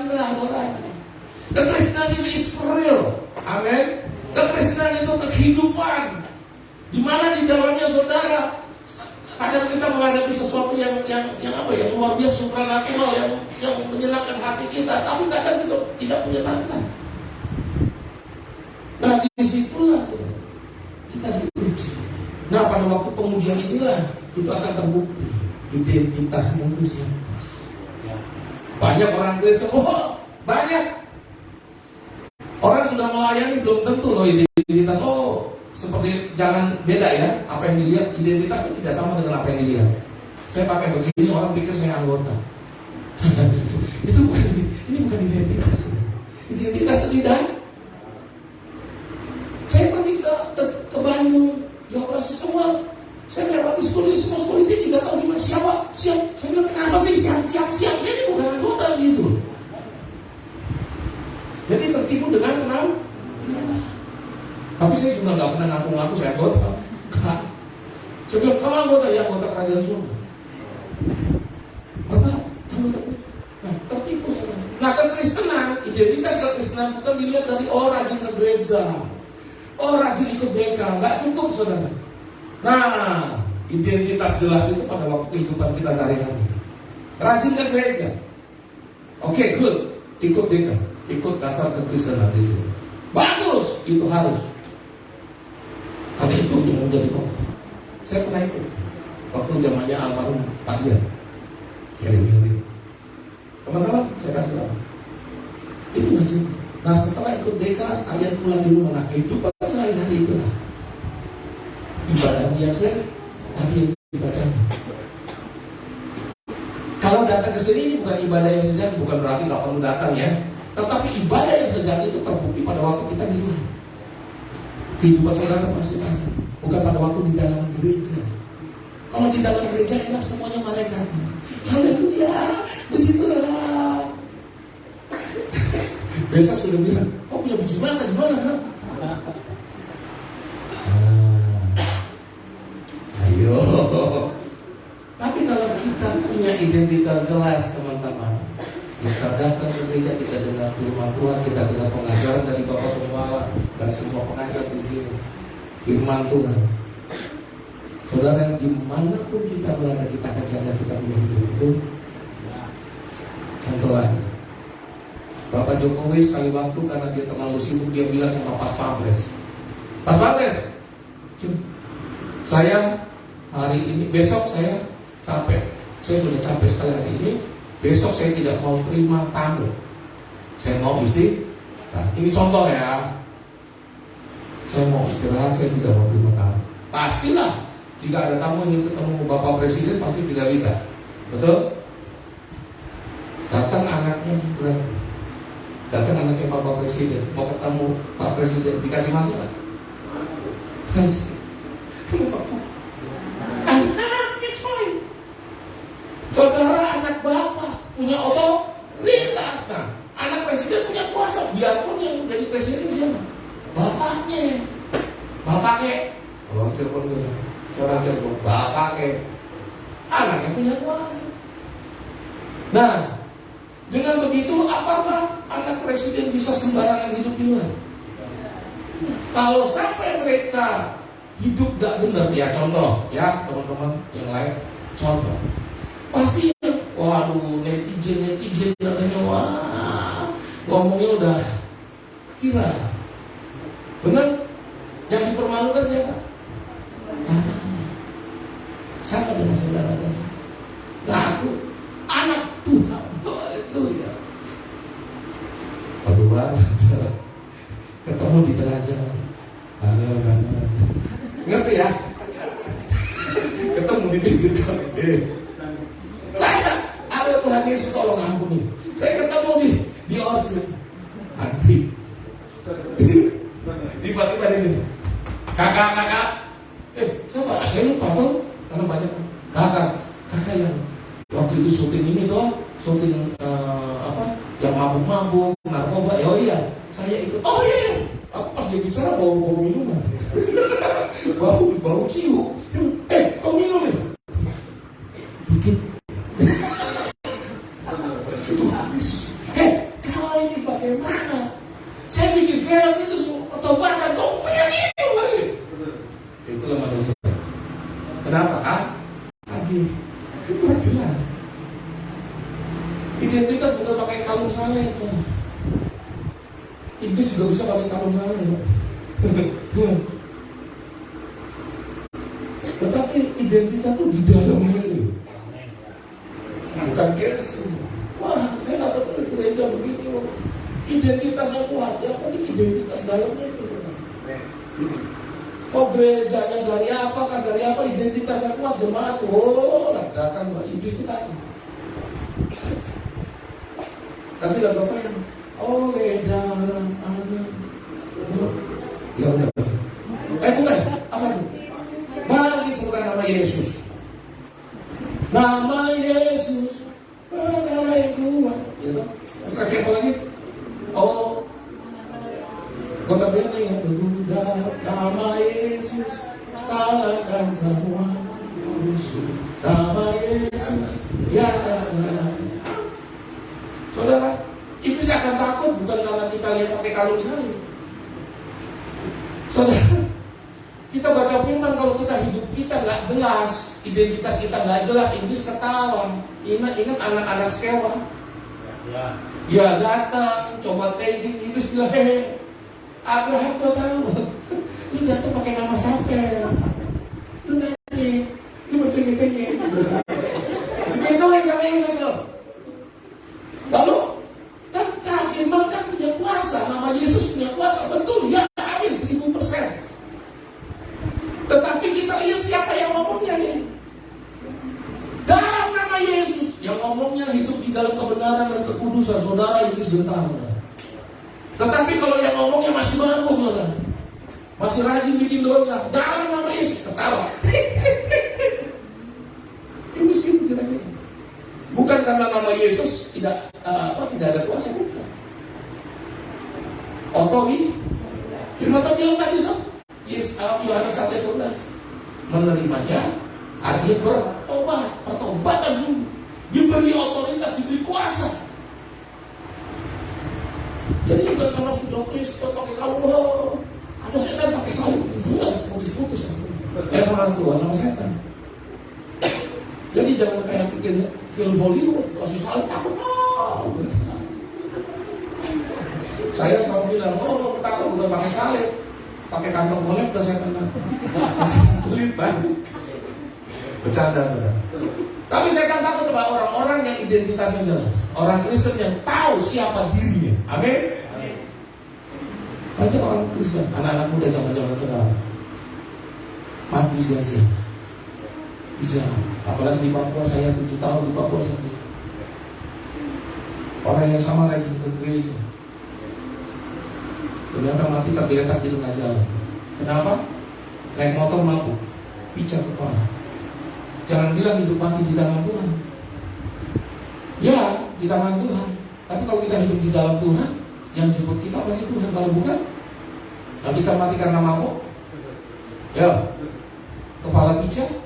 Kekristenan itu it's real. Amin. Kekristenan itu kehidupan. Di mana di dalamnya saudara kadang kita menghadapi sesuatu yang apa ya luar biasa supranatural yang menyenangkan hati kita, tapi kadang itu tidak menyenangkan. Nah disitulah kita diuji. Nah pada waktu pengujian inilah itu akan terbukti identitas manusia. Banyak orang Kristen, banyak orang sudah melayani belum tentu loh identitas. Seperti jangan beda ya, apa yang dilihat identitas itu tidak sama dengan apa yang dilihat. Saya pakai begini orang pikir saya anggota. Itu ini bukan identitas. Identitas itu tidak. Saya pergi ke Bandung, ya operasi semua. Saya lewati semua sekolah itu tidak tahu gimana siapa. Saya bilang kenapa sih siap. Saya ini bukan anggota gitu. Jadi tertipu dengan nama. Tapi saya juga nggak pernah ngaku-ngaku saya anggota. Saya bilang kamu anggota ya, anggota kerajaan surga. Bapak, tertipu saya. Nah kekristenan, identitas kekristenan bukan dilihat dari rajin ke gereja, rajin ikut BK, nggak cukup saudara. Nah identitas jelas itu pada waktu kehidupan kita sehari-hari. Rajin ke gereja, oke, good, ikut BK, ikut dasar kekristenan di sini. Bagus, itu harus. Karena itu yang menjadi pokok. Saya pernah ikut waktu zamannya almarhum Pak Dian. Teman-teman, saya kasih tahu. Itu nggak cukup. Nah setelah ikut DK, kalian pulang di rumah. Nah kehidupan sehari-hari itulah. tadi yang dibaca. Kalau datang ke sini ini bukan ibadah yang sejati, bukan berarti nggak perlu datang ya. Tetapi ibadah yang sejati itu terbukti pada waktu kita di luar. Kehidupan saudara masing-masing, bukan pada waktu di dalam gereja. Kalau di dalam gereja enak semuanya malaikat. Haleluya, puji Tuhan. Besok sudah bilang, kau punya biji mata di mana kan? Ayo. Tapi kalau kita punya identitas jelas teman-teman, kita datang ke gereja, kita dengar firman Tuhan, kita dengar pengajaran dari Bapak Gembala dan semua pengajar di sini, firman Tuhan. Saudara, dimanapun kita berada, kita akan jaga kita punya hidup itu. Contoh lagi, Bapak Jokowi sekali waktu karena dia terlalu sibuk, dia bilang sama Pas Pampres, Pas Pampres, saya hari ini, besok saya capek, saya sudah capek sekali hari ini. Besok saya tidak mau terima tamu, saya mau istirahat. Nah, ini contoh ya, saya mau istirahat, saya tidak mau terima tamu. Pastilah jika ada tamu yang ketemu Bapak Presiden pasti tidak bisa, betul? Datang anaknya juga, datang anaknya Bapak Presiden, mau ketemu Pak Presiden, dikasih masuk kan? Kasih. Anaknya coy. Saudara, anak Bapak punya otoritas. Nah, anak Presiden punya kuasa, biarpun yang jadi Presiden siapa? Bapaknya. Bapaknya. Orang Cirebon dulu. Seorang Cirebon, bapaknya. Anaknya punya kuasa. Nah, dengan begitu apakah anak Presiden bisa sembarangan hidup di luar? Kalau sampai mereka hidup gak benar, ya contoh ya teman-teman yang lain, contoh pasti ya, waduh netizen katanya, wah ngomongnya udah viral, benar? Yang dipermalukan siapa? Sama dengan saudara dan saya. Nah, aku anak Tuhan, itu ya. Aduh, ketemu di tengah jalan. Halo. Ngerti ya? Ketemu di pinggir jalan. Saya ada Tuhan Yesus tolong ampuni. Saya ketemu di orchard. Nanti tiba-tiba ini kakak. Siapa? Saya lupa tuh. Karena banyak kakak yang waktu itu syuting ini tuh, syuting yang mabuk-mabuk, narkoba. Oh iya, saya ikut. Oh iya. Pas dia bicara bau minuman. bau ciu. Kau minum ya? Dikit. Kau ini bagaimana? Saya bikin film itu otobakan, kau minum lagi. Itulah manusia. Kenapa kan? Haji. Itu jelas. Identitas bukan pakai kalung sana itu. Iblis juga bisa pakai kalung sana ya. Tetapi identitas itu di dalamnya itu. Bukan kes. Wah, saya nggak pernah ke gereja begini. Identitasnya kuat, yang penting identitas dalamnya itu. Kok gerejanya dari apa kan, dari apa, identitasnya kuat, jemaat. Oh, datang iblis itu tadi. Tapi lagu apa yang oleh dalam anak. Ya udah. Bukan, apa itu? Bagi sebutan nama Yesus. Nama Yesus, nama yang kuat. Ya toh? Terus apa lagi? Oh, kota benteng yang berguna, nama Yesus, kalahkan semua musuh. Nama Yesus, di atas segala. Saudara, iblis akan takut bukan karena kita lihat pakai kalung sari. Saudara, kita baca firman, kalau kita hidup kita nggak jelas, identitas kita nggak jelas, iblis ketawa. Ingat anak-anak sekewa. Ya datang, coba tagging, iblis bilang, Abraham kau tahu, lu datang pakai nama siapa? Lu nanti, lu bertanya-tanya. Itu yang sama yang itu. Lalu kan firman kan punya kuasa, nama Yesus punya kuasa, betul ya, amin 1000%. Tetapi kita lihat siapa sebentar, saudara. Tetapi kalau yang ngomongnya masih mabuk, saudara, masih rajin bikin dosa, dalam nama Yesus ketawa. Ini miskin kira-kira. Bukan karena nama Yesus tidak ada kuasa, bukan. Otori, firman Tuhan bilang tadi tuh, Yohanes 1:11, menerimanya artinya bertobat, pertobatan sungguh, diberi otoritas, diberi kuasa. Jadi bukan karena sudah Kristus pakai kalau ada setan pakai salib, bukan putus-putus. Sama Tuhan sama setan. Jadi jangan kayak bikin film Hollywood, kasih salib takut. Saya selalu bilang, takut bukan pakai salib, pakai kantong kolektor setan. Pelit banget. Bercanda, saudara. Tapi setan takut sama orang-orang yang identitasnya jelas, orang Kristen yang tahu siapa dirinya. Amin. Banyak orang Kristen, anak-anak muda zaman-zaman sekarang mati sia-sia di jalan. Apalagi di Papua, saya 7 tahun di Papua saya. Orang yang sama rajin ke gereja, ternyata mati tergeletak di tengah jalan. Kenapa? Naik motor mabuk, pincang kepala. Jangan bilang hidup mati di tangan Tuhan. Ya, di tangan Tuhan. Tapi kalau kita hidup di dalam Tuhan, yang jemput kita pasti Tuhan. Kalau bukan, kalau kita mati karena mabuk, ya, kepala pincang,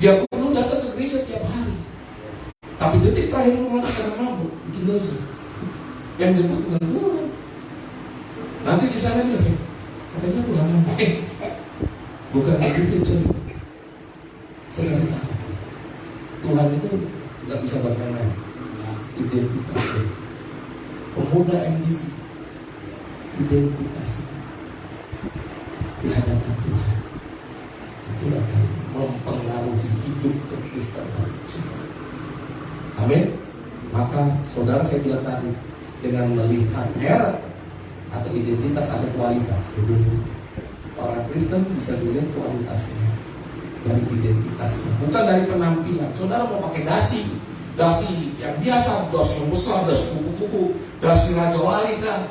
dia perlu datang ke gereja tiap hari. Tapi detik terakhir mati karena mabuk, bikin dosa. Yang jemput bukan Tuhan. Nanti di sana bilang, katanya Tuhan bukan begitu cuy. Saudara tahu, Tuhan itu nggak bisa bermain identitasnya. Pemuda MDC, identitasnya di hadapan Tuhan itu akan mempengaruhi hidup kekristenan kita. Amin. Maka saudara, saya bilang tadi, dengan melihat merek atau identitas atau kualitas, jadi orang Kristen bisa dilihat kualitasnya dari identitasnya, bukan dari penampilan. Saudara mau pakai dasi yang biasa, dasi yang besar, dasi kuku-kuku, dasi Raja Wali kan?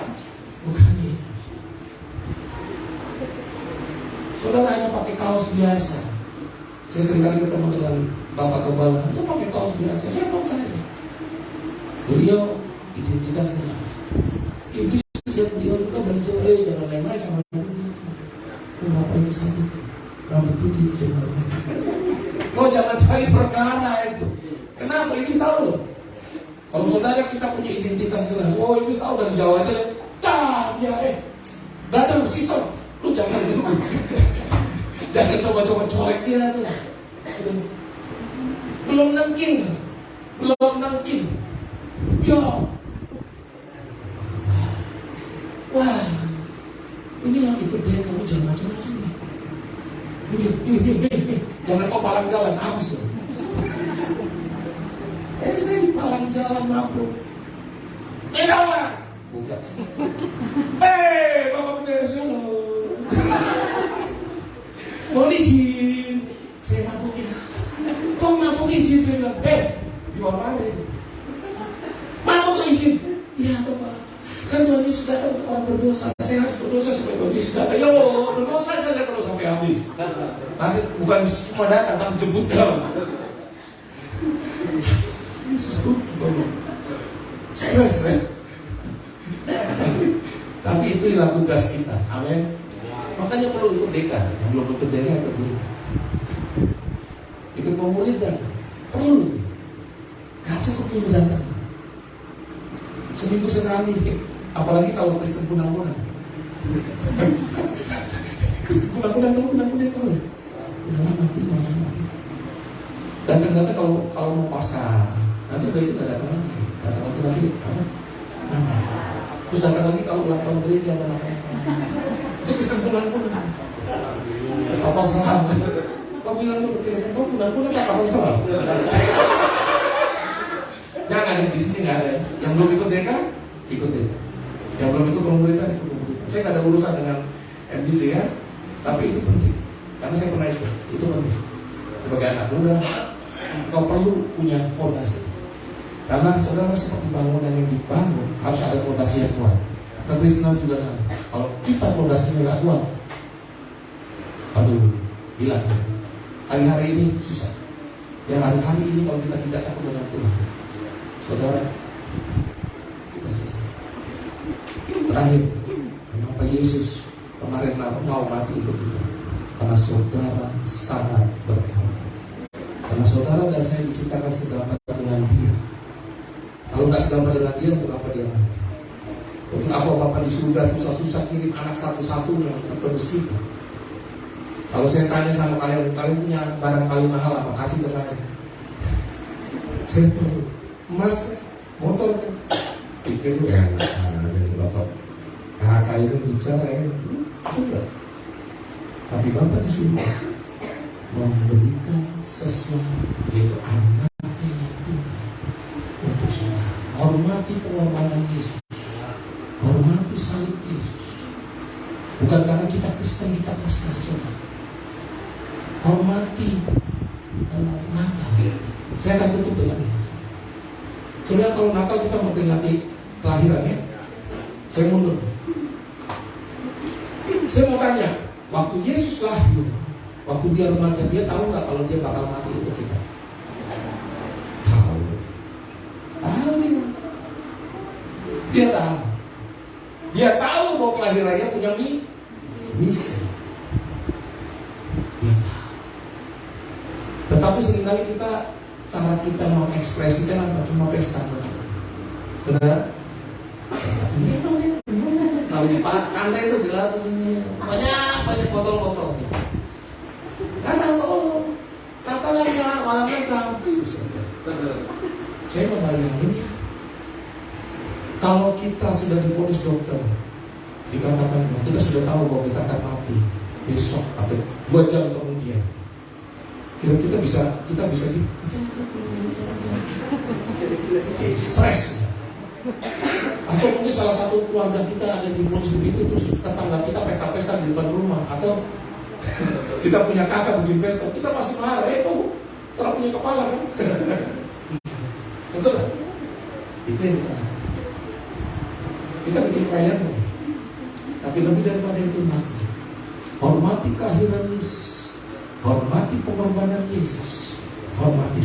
Bukan itu. Saudara hanya pakai kaos biasa. Saya seringkali ketemu dengan Bapak Gembala, dia pakai kaos biasa. Siapa saya? Beliau identitas jelas. Iblis sejak beliau itu dari jauh, jangan main-main sama dia. Kenapa itu satu? Rambut putih itu jangan. Kau jangan cari perkara itu. Kenapa? Iblis tahu loh. Kalau saudara kita punya identitas jelas, Iblis tahu dari jauh aja lihat. Brother, sister, lu jangan jangan coba-coba colek dia tuh. Belum nengking. Ya. Wah, ini yang ikut dia kamu jangan macam-macam nih. Ini. Jangan kau palang jalan, habis loh. Saya di palang jalan mabuk. Kenapa? Bukan. Bapak bendera solo. Mau izin? Saya mabuk ya. Kau mabuk izin? Saya bilang, di mana itu? Mabuk izin? Iya Bapak. Kan Tuhan Yesus datang untuk orang berdosa. Saya harus berdosa supaya Tuhan Yesus datang. Ya Allah, berdosa saja terus sampai habis. Nanti bukan cuma datang, tapi jemput kau. Yesus tolong. Stres, kan? Tapi itu adalah tugas kita. Amin. Makanya perlu ikut dekan. Yang belum ikut dekan, ikut dulu. Ikut pemulihan. Perlu itu. Gak cukup minggu datang. Seminggu sekali. Apalagi kalau Kristen punang-punang. Kristen punang-punang tahu ya? Malah mati. Datang-datang kalau mau pasca. Nanti udah itu gak datang lagi. Datang lagi apa? Nambah. Terus datang lagi kalau ulang tahun gereja apa namanya? Itu Kristen punang-punang. Apa salah? Kau bilang lu kira-kira kau punang-punang gak apa salah? Jangan, di sini nggak ada. Yang belum ikut DK, ikutin. Yang belum ikut pemuritan, ikut pemuritan. Saya nggak ada urusan dengan MDC ya, tapi itu penting. Karena saya pernah ikut, itu penting. Sebagai anak muda, kau perlu punya fondasi. Karena saudara, seperti bangunan yang dibangun harus ada fondasi yang kuat. Kekristenan juga sama. Kalau kita fondasinya nggak kuat, aduh, hilang. Hari-hari ini susah. Ya, hari-hari ini kalau kita tidak takut dengan Tuhan, saudara, kita susah. Terakhir, kenapa Yesus kemarin mau mati untuk kita? Karena saudara sangat berharga. Karena saudara dan saya diciptakan segambar dengan Dia. Kalau nggak segambar dengan Dia, untuk apa Dia mati? Untuk apa Bapak di surga susah-susah kirim anak satu-satu yang tertebus kita? Kalau saya tanya sama kalian punya barang paling mahal apa? Kasih ke saya. Saya tahu emas, motor, pikir enak. Dari Bapak kakak itu bicara enggak. Tapi Bapak di surga memberikan sesuatu, yaitu anaknya yang tunggal untuk saudara. Hormati pengorbanan Yesus, hormati salib Yesus. Bukan karena kita Kristen kita Paskah, saudara. Hormati Natal. Saya akan tutup dengan ini. Saudara, kalau Natal kita memperingati kelahirannya, saya mundur. Saya mau tanya, waktu Yesus lahir, waktu dia remaja, dia tahu nggak kalau dia bakal mati untuk kita? Tahu. Tahu ya. Dia tahu. Dia tahu bahwa kelahirannya punya misi. Dia tahu. Tetapi seringkali cara kita mengekspresikan apa? Cuma pesta saja. Benar? Pesta. Kalau di pantai itu jelas banyak botol-botol gitu. Nggak tahu, Natalnya malam mereka. Saya membayangin, kalau kita sudah divonis dokter, dikatakan kita sudah tahu bahwa kita akan mati besok atau 2 jam kemudian, kita bisa stres. Atau mungkin salah satu keluarga kita ada di vonis begitu, terus tetangga kita pesta-pesta di depan rumah, atau kita punya kakak bikin pesta, kita masih marah, tuh terang punya kepala kan? Betul kan? Itu yang kita bikin perayaan, tapi lebih daripada itu mati. Hormati kelahiran Yesus, hormati pengorbanan Yesus, hormati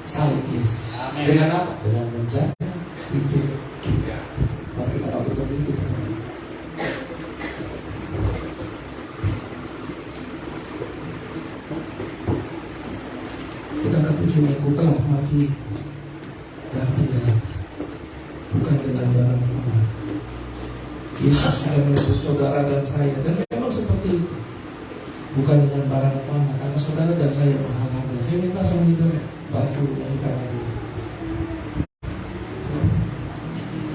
salib Yesus. Amen. Dengan apa? Dengan menjaga hidup kita. Mari kita lakukan begitu. Kita akan puji Aku telah mati dan tidak, bukan dengan barang fana. Yesus sudah menebus saudara dan saya, dan memang seperti itu. Bukan dengan barang fana, karena saudara dan saya mahal harga. Saya minta sama kita bantu yang kanan.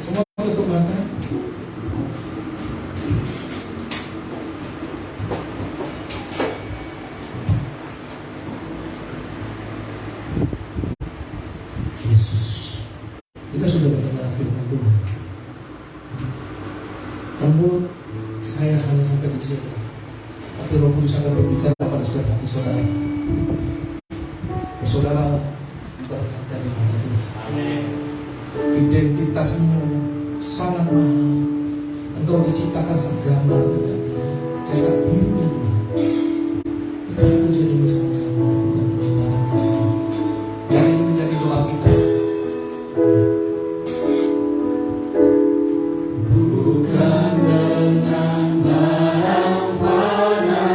Semua tutup mata. Yesus, kita sudah mendengar firman Tuhan. Namun saya hanya sampai di sini. Tapi Roh Kudus akan berbicara pada setiap hati saudara. Saudara berkata di mana Tuhan. Identitasmu sangat mahal. Engkau diciptakan segambar dengan Dia. Cetak birunya Tuhan. Kita akan jadi bersama-sama dengan barang. Yang ini menjadi doa kita. Bukan dengan barang fana,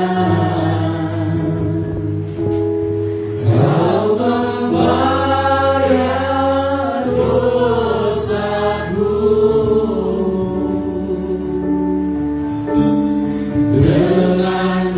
Kau membayar dosaku. Dengan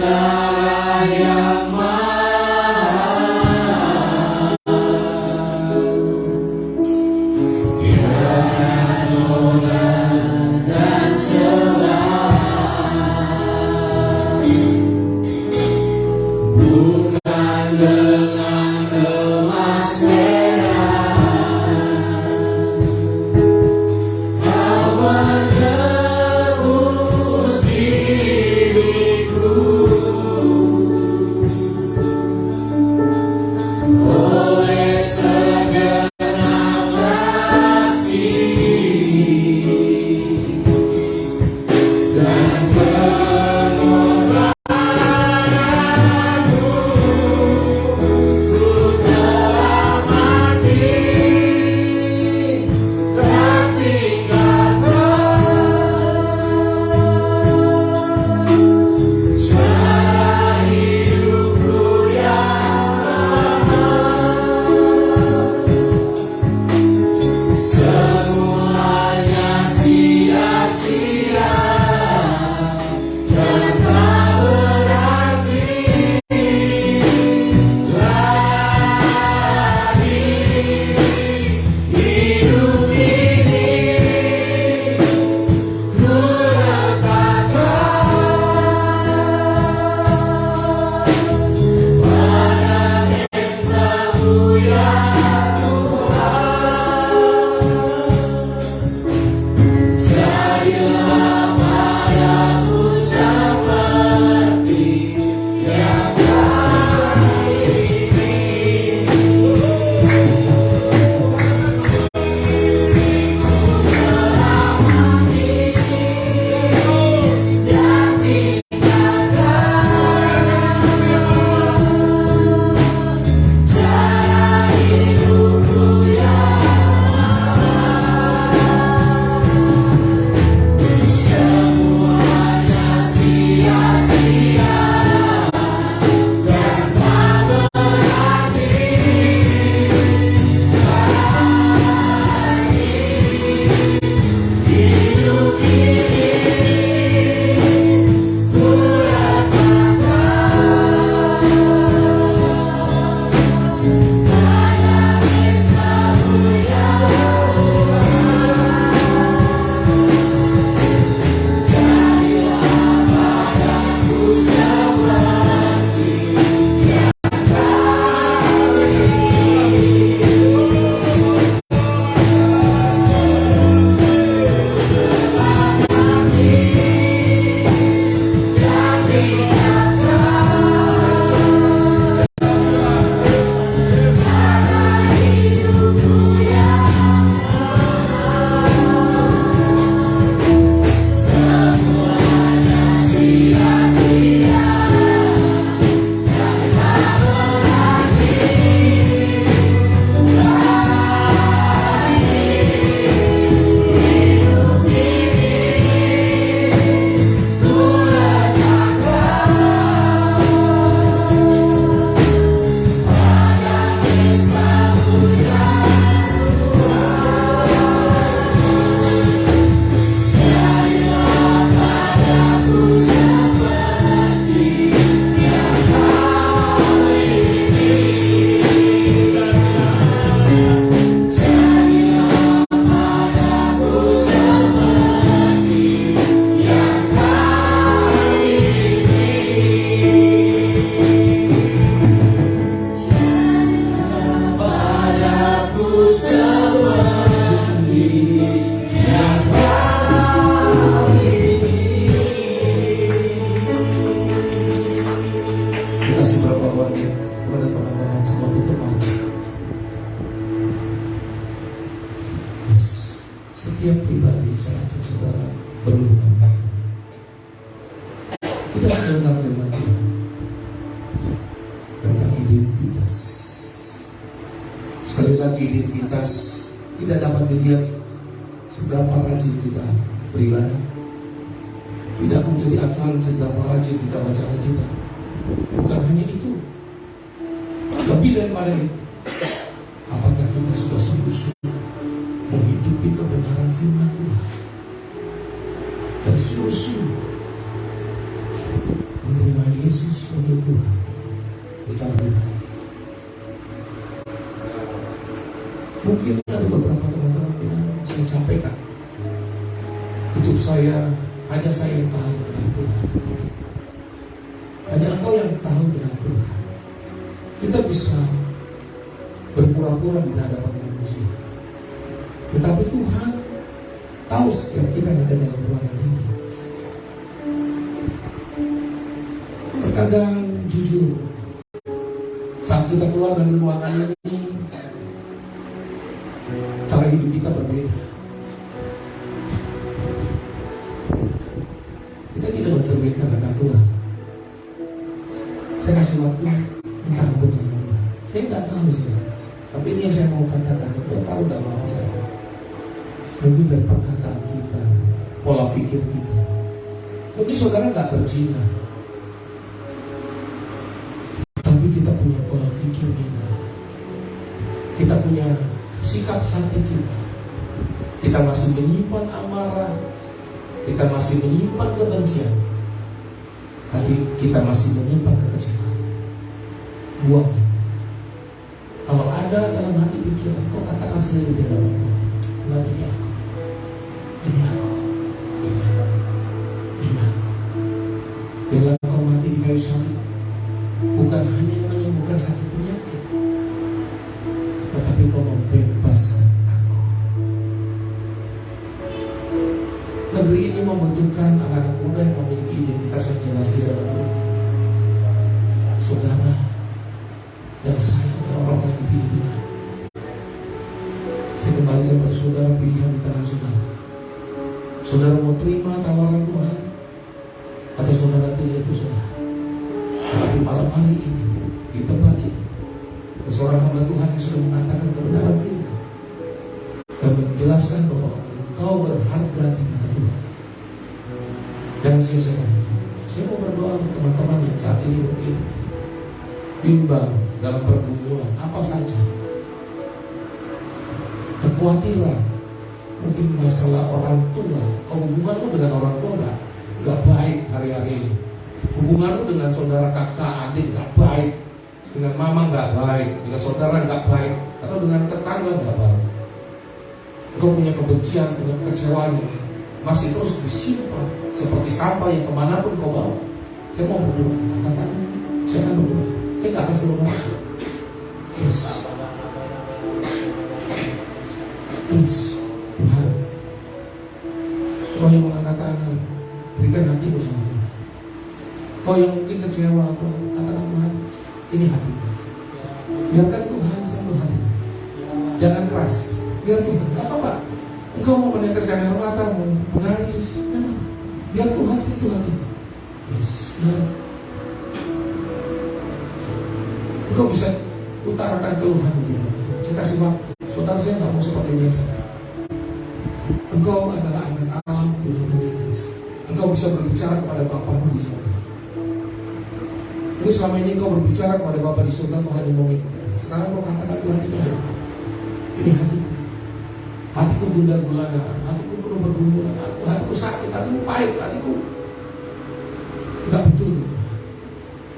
ini saya ajak saudara berhubungan baik. Kita sudah dengar firman Tuhan tentang identitas. Sekali lagi, identitas tidak dapat dilihat seberapa rajin kita beribadah, tidak menjadi acuan seberapa rajin kita baca Alkitab. Bukan hanya itu, lebih daripada itu, apakah kita sudah sungguh-sungguh menghidupi kebenaran firman Tuhan dan sungguh-sungguh menerima Yesus sebagai Tuhan secara pribadi. Mungkin ada beberapa teman-teman bilang, saya capek kan, hidup saya hanya saya yang tahu dengan Tuhan, hanya Engkau yang tahu dengan Tuhan. Kita bisa berpura-pura di hadapan manusia, tetapi Tuhan tahu setiap kita yang ada dalam ruangan ini. Terkadang jujur, saat kita keluar dari ruangan ini, cara hidup kita berbeda. Kita tidak mencerminkan dengan Tuhan. Saya kasih waktu, minta ampun sama Tuhan. Saya tidak tahu sih, tapi ini yang saya mau katakan. Tuhan tahu dalam hati saya. Mungkin dari perkataan kita, pola pikir kita. Mungkin saudara nggak berzina, tapi kita punya pola pikir kita. Kita punya sikap hati kita. Kita masih menyimpan amarah, kita masih menyimpan kebencian, tapi kita masih menyimpan kekecewaan. Buang. Kalau ada dalam hati pikiran, kau katakan sendiri di dalam Tuhan, enggak, ini aku, ini aku, ini aku, ini aku. Bila kau mati di kayu salib, bukan hanya menyembuhkan sakit penyakit, tetapi kau membebaskan aku. Negeri ini membutuhkan anak-anak muda yang memiliki identitas yang jelas di dalam Tuhan. Saudara dan saya adalah orang yang dipilih Tuhan. Saya kembalikan pada saudara pilihan di tangan saudara. Saudara mau terima tawaran Tuhan atau saudara tidak, itu saudara. Tapi malam hari ini, di tempat ini, seorang hamba Tuhan yang sudah mengatakan kebenaran firman dan menjelaskan bahwa engkau berharga di mata Tuhan. Jangan sia-siakan itu. Saya mau berdoa untuk teman-teman yang saat ini mungkin bimbang dalam pergumulan apa saja, kekhawatiran, mungkin masalah orang tua. Hubunganmu dengan orang tua gak baik hari-hari ini. Hubunganmu dengan saudara, kakak, adik gak baik, dengan mama gak baik, dengan saudara gak baik, atau dengan tetangga gak baik. Kau punya kebencian, punya kekecewaan yang masih terus disimpan seperti sampah yang kemanapun kau bawa. Saya mau berdoa, katakan, saya akan berdoa. Saya gak akan suruh masuk. Yes. Yes. Tuhan, kau yang mengangkat tangan, berikan hatimu sama Tuhan. Kau yang mungkin kecewa atau katakan Tuhan, ini hatimu. Biarkan Tuhan sentuh hatimu. Jangan keras. Biar Tuhan, gak apa-apa. Engkau mau meneteskan air mata, mau menangis, gak apa-apa. Biar Tuhan sentuh hatimu. Yes. Biar engkau bisa utarakan keluhan dia. Saya kasih waktu. Saudara, saya gak mau seperti biasa. Engkau adalah anak alam punya identitas. Engkau bisa berbicara kepada Bapamu di surga. Mungkin selama ini engkau berbicara kepada Bapa di surga, kau hanya mau mengikuti. Sekarang kau katakan, Tuhan, ini hatiku. Hatiku gundah gulana, hatiku penuh pergumulan, hatiku sakit, hatiku pahit, hatiku gak betul.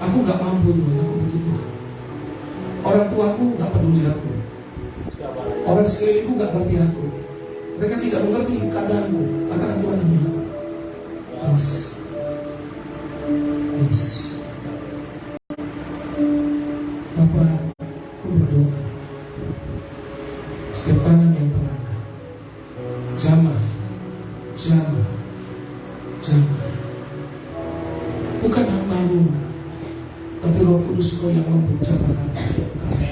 Aku gak mampu Tuhan, aku butuh Tuhan. Orang tuaku gak peduli aku. Orang sekelilingku gak ngerti aku. Mereka tidak mengerti keadaanku. Katakan Tuhan ini aku. Yes. Yes. Bapak, aku berdoa. Setiap tangan yang terangkat, jamah. Bukan hamba-Mu, tapi Roh Kudus Kau yang membuka hati setiap kami.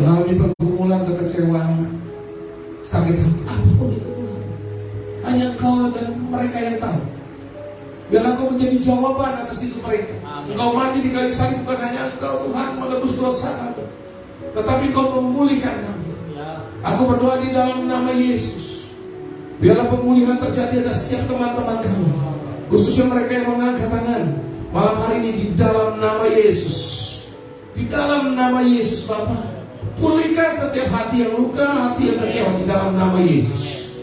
Mengalami pergumulan, kekecewaan, sakit sehat, apapun itu Tuhan. Hanya Engkau dan mereka yang tahu. Biarlah Engkau menjadi jawaban atas itu mereka. Engkau mati di kayu salib bukan hanya Engkau Tuhan menebus dosa kami, tetapi Engkau memulihkan kami. Aku berdoa di dalam nama Yesus, biarlah pemulihan terjadi atas setiap teman-teman kami, khususnya mereka yang mengangkat tangan malam hari ini di dalam nama Yesus. Di dalam nama Yesus Bapa, pulihkan setiap hati yang luka, hati yang kecewa di dalam nama Yesus.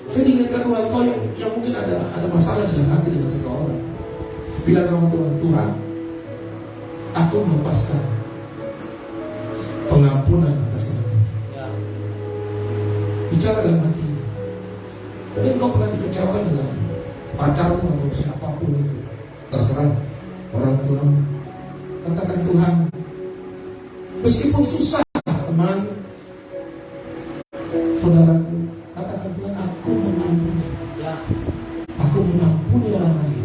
Saya ingatkan Tuhan, kau yang mungkin ada masalah dengan hati dengan seseorang, bilang sama Tuhan, Tuhan, aku melepaskan pengampunan atas mereka. Bicara dalam hati. Mungkin kau pernah dikecewakan dengan pacarmu atau siapapun itu, terserah orang Tuhan. Katakan Tuhan, meskipun susah teman, saudaraku, katakan Tuhan, aku mengampuni. Aku mengampuni orang lain.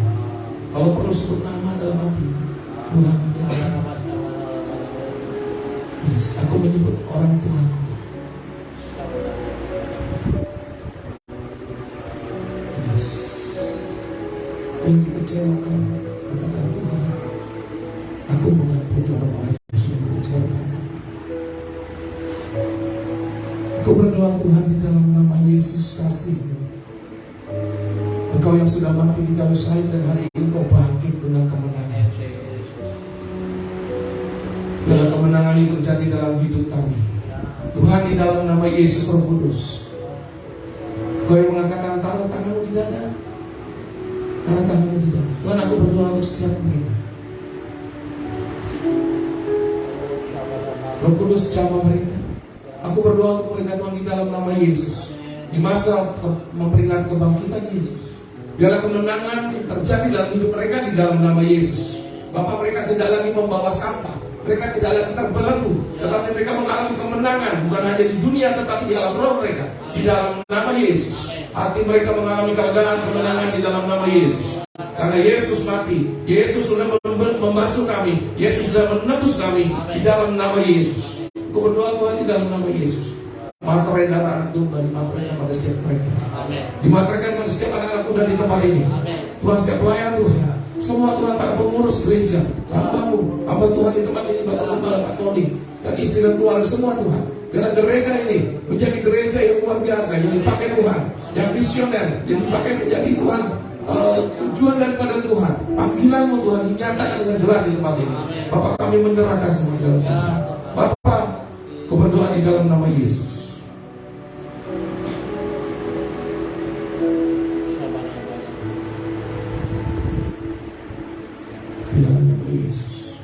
Kalau perlu sebut nama dalam hati, Tuhan, yes, aku menyebut orang Tuhanku. Yes, yang dikecewakan, katakan Tuhan, aku mengampuni orang-orang yang sudah mengecewakan kami. Aku berdoa Tuhan di dalam nama Yesus, kasih Engkau yang sudah mati di kayu salib dan hari ini Kau bangkit dengan kemenangan. Dalam kemenangan itu terjadi dalam hidup kami. Tuhan, di dalam nama Yesus Roh Kudus, Kau yang mengangkat taruh tanganmu di dada, taruh tanganmu di dada. Tuhan, aku berdoa untuk setiap mereka. Roh Kudus jamah mereka. Aku berdoa untuk mereka Tuhan di dalam nama Yesus. Di masa memperingati kebangkitan Yesus, biarlah kemenangan terjadi dalam hidup mereka di dalam nama Yesus. Bapak, mereka tidak lagi membawa sampah, mereka tidak lagi terbelenggu, tetapi mereka mengalami kemenangan bukan hanya di dunia tetapi di alam roh mereka di dalam nama Yesus. Hati mereka mengalami kemenangan di dalam nama Yesus. Karena Yesus mati, Yesus sudah membasuh kami, Yesus sudah menebus kami di dalam nama Yesus. Aku berdoa Tuhan di dalam nama Yesus. Materai darah anak domba dimateraikan pada setiap mereka. Dimateraikan pada setiap anak-anak muda di tempat ini. Tuhan, setiap pelayan Tuhan, semua Tuhan, para pengurus gereja, hambamu, hamba Tuhan di tempat ini, Bapak Gembala, Pak Tony, dan istri dan keluarga semua Tuhan. Biarlah gereja ini menjadi gereja yang luar biasa, yang dipakai Tuhan, yang visioner, yang dipakai menjadi Tuhan tujuan daripada Tuhan. Panggilanmu Tuhan dinyatakan dengan jelas di tempat ini. Bapak, kami menyerahkan semua dalam Tuhan. Bapak, Kau berdoa di dalam nama Yesus. Di dalam nama Yesus.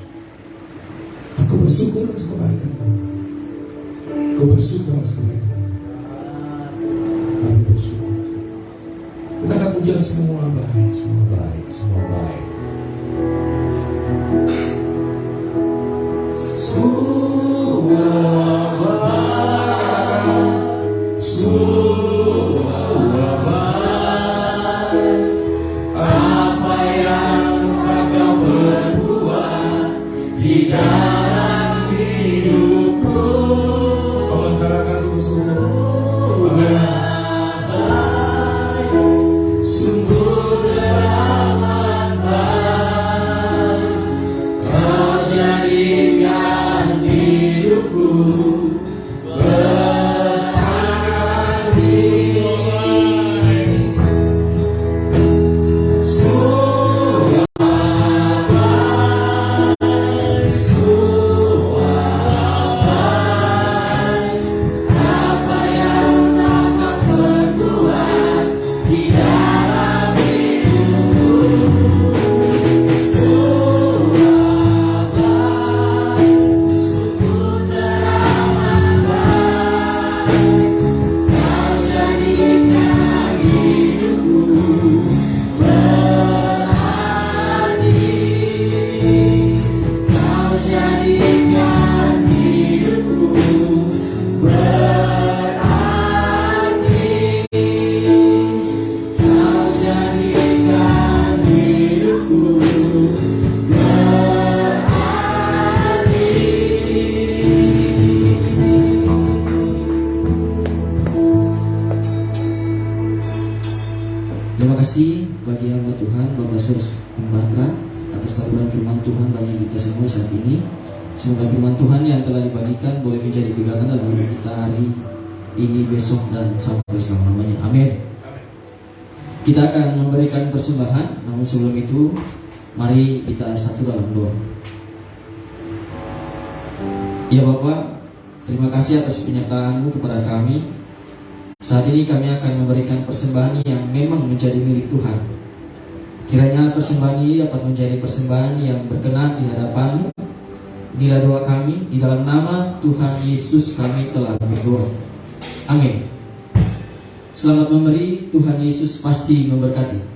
Aku bersyukur atas kebaikan-Mu. Kau bersyukur atas kebaikan-Mu. Kami bersyukur. Kita akan pujian semua baik, semua baik, semua baik. Apa yang Kau berbuat di jalan hidupku, Mengerahkan sungguh-sungguh. sungguh teramat baik. Terima kasih bagi hamba Tuhan Bapak Surya Batra atas taburan firman Tuhan bagi kita semua saat ini. Semoga firman Tuhan yang telah dibagikan boleh menjadi pegangan dalam hidup kita hari ini, besok, dan sampai selama-lamanya. Amin. Kita akan memberikan persembahan, namun sebelum itu mari kita satu dalam doa. Ya Bapak, terima kasih atas penyertaan-Mu kepada kami. Saat ini kami akan memberikan persembahan yang memang menjadi milik Tuhan. Kiranya persembahan ini dapat menjadi persembahan yang berkenan di hadapan-Mu. Inilah doa kami, di dalam nama Tuhan Yesus kami telah berdoa. Amin. Selamat memberi, Tuhan Yesus pasti memberkati.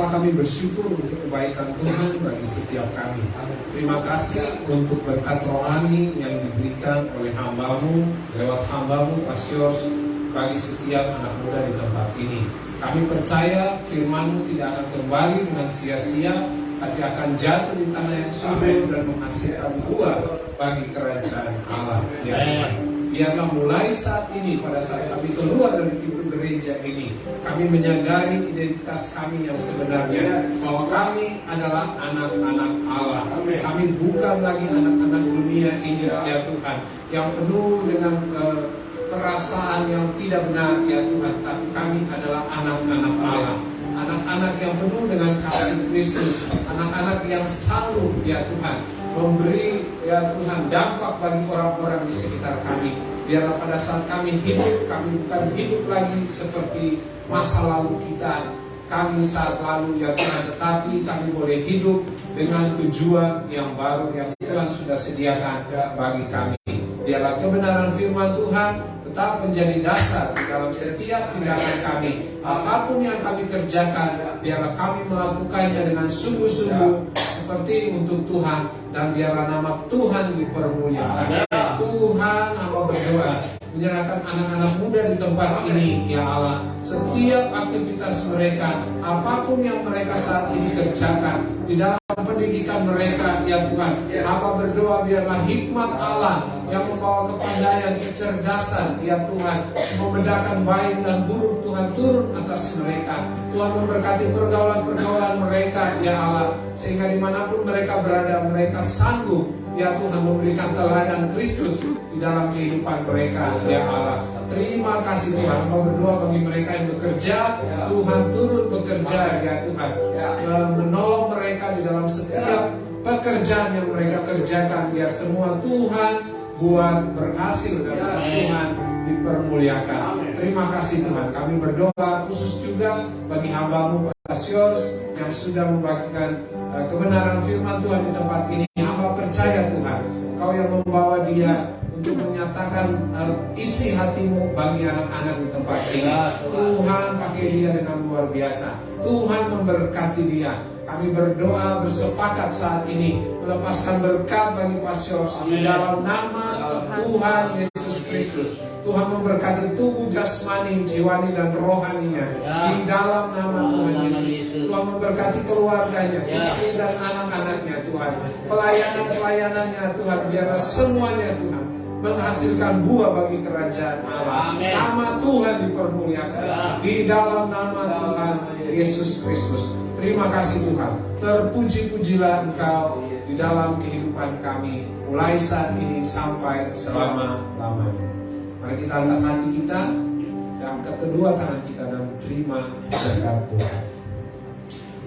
Kami bersyukur untuk kebaikan Tuhan bagi setiap kami. Terima kasih untuk berkat rohani yang diberikan oleh hamba-Mu lewat hamba-Mu Pasios bagi setiap anak muda di tempat ini. Kami percaya firman-Mu tidak akan kembali dengan sia-sia, tapi akan jatuh di tanah yang subur dan menghasilkan buah bagi kerajaan Allah. Ya Tuhan, biarlah mulai saat ini, pada saat kami keluar dari pintu gereja ini, kami menyadari identitas kami yang sebenarnya, bahwa kami adalah anak-anak Allah. Kami bukan lagi anak-anak dunia ini, ya Tuhan, yang penuh dengan perasaan yang tidak benar, ya Tuhan, tapi kami adalah anak-anak Allah. Anak-anak yang penuh dengan kasih Kristus, anak-anak yang selalu, ya Tuhan, memberi, ya Tuhan, dampak bagi orang-orang di sekitar kami. Biarlah pada saat kami hidup, kami bukan hidup lagi seperti masa lalu kita, kami saat lalu, ya Tuhan, tetapi kami boleh hidup dengan tujuan yang baru yang Tuhan sudah sediakan bagi kami. Biarlah kebenaran firman Tuhan tetap menjadi dasar di dalam setiap tindakan kami. Apapun yang kami kerjakan, biarlah kami melakukannya dengan sungguh-sungguh seperti untuk Tuhan, dan biarlah nama Tuhan dipermuliakan. Tuhan, hamba berdoa, menyerahkan anak-anak muda di tempat ini, ya Allah. Setiap aktivitas mereka, apapun yang mereka saat ini kerjakan, di dalam pendidikan mereka, ya Tuhan, Hamba berdoa biarlah hikmat Allah yang membawa kepandaian, kecerdasan, ya Tuhan, membedakan baik dan buruk, Tuhan turun atas mereka. Tuhan memberkati pergaulan-pergaulan mereka, ya Allah, sehingga dimanapun mereka berada, mereka sanggup, ya Tuhan, memberikan teladan Kristus di dalam kehidupan mereka, ya Allah. Terima kasih Tuhan. Mau berdoa bagi mereka yang bekerja, Tuhan turut bekerja, ya Tuhan, menolong mereka di dalam setiap pekerjaan yang mereka kerjakan, biar semua Tuhan buat berhasil dan Tuhan dipermuliakan. Terima kasih Tuhan. Kami berdoa khusus juga bagi hamba-Mu Pasiors yang sudah membagikan kebenaran firman Tuhan di tempat ini. Hamba percaya Tuhan, Kau yang membawa dia untuk menyatakan isi hati-Mu bagi anak-anak di tempat ini. Tuhan pakai dia dengan luar biasa. Tuhan memberkati dia. Kami berdoa bersepakat saat ini melepaskan berkat bagi Pasiors di dalam nama Tuhan Yesus Kristus. Tuhan memberkati tubuh jasmani, jiwani dan rohaninya di dalam nama Tuhan Yesus. Tuhan memberkati keluarganya, istri dan anak-anaknya Tuhan. Pelayanan-pelayanannya Tuhan, biarlah semuanya Tuhan menghasilkan buah bagi kerajaan Allah. Nama Tuhan dipermuliakan di dalam nama Tuhan Yesus Kristus. Terima kasih Tuhan. Terpuji-pujilah Engkau di dalam kehidupan kami, mulai saat ini sampai selama-lamanya. Mari kita angkat hati kita, angkat kedua tangan kita dan terima berkat Tuhan.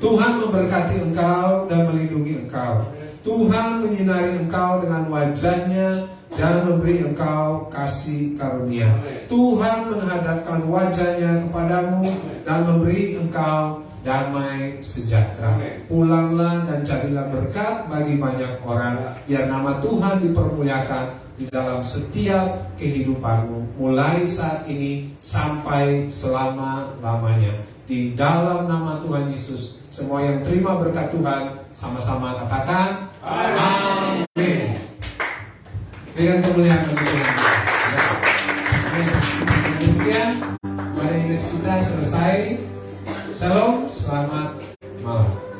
Tuhan memberkati engkau dan melindungi engkau. Tuhan menyinari engkau dengan wajahnya dan memberi engkau kasih karunia. Tuhan menghadapkan wajahnya kepadamu dan memberi engkau damai sejahtera. Pulanglah dan jadilah berkat bagi banyak orang, biar nama Tuhan dipermuliakan di dalam setiap kehidupanmu, mulai saat ini sampai selama-lamanya. Di dalam nama Tuhan Yesus, semua yang terima berkat Tuhan sama-sama katakan amin. Dengan kemuliaan Tuhan. Demikian pada image kita selesai. Shalom, selamat malam.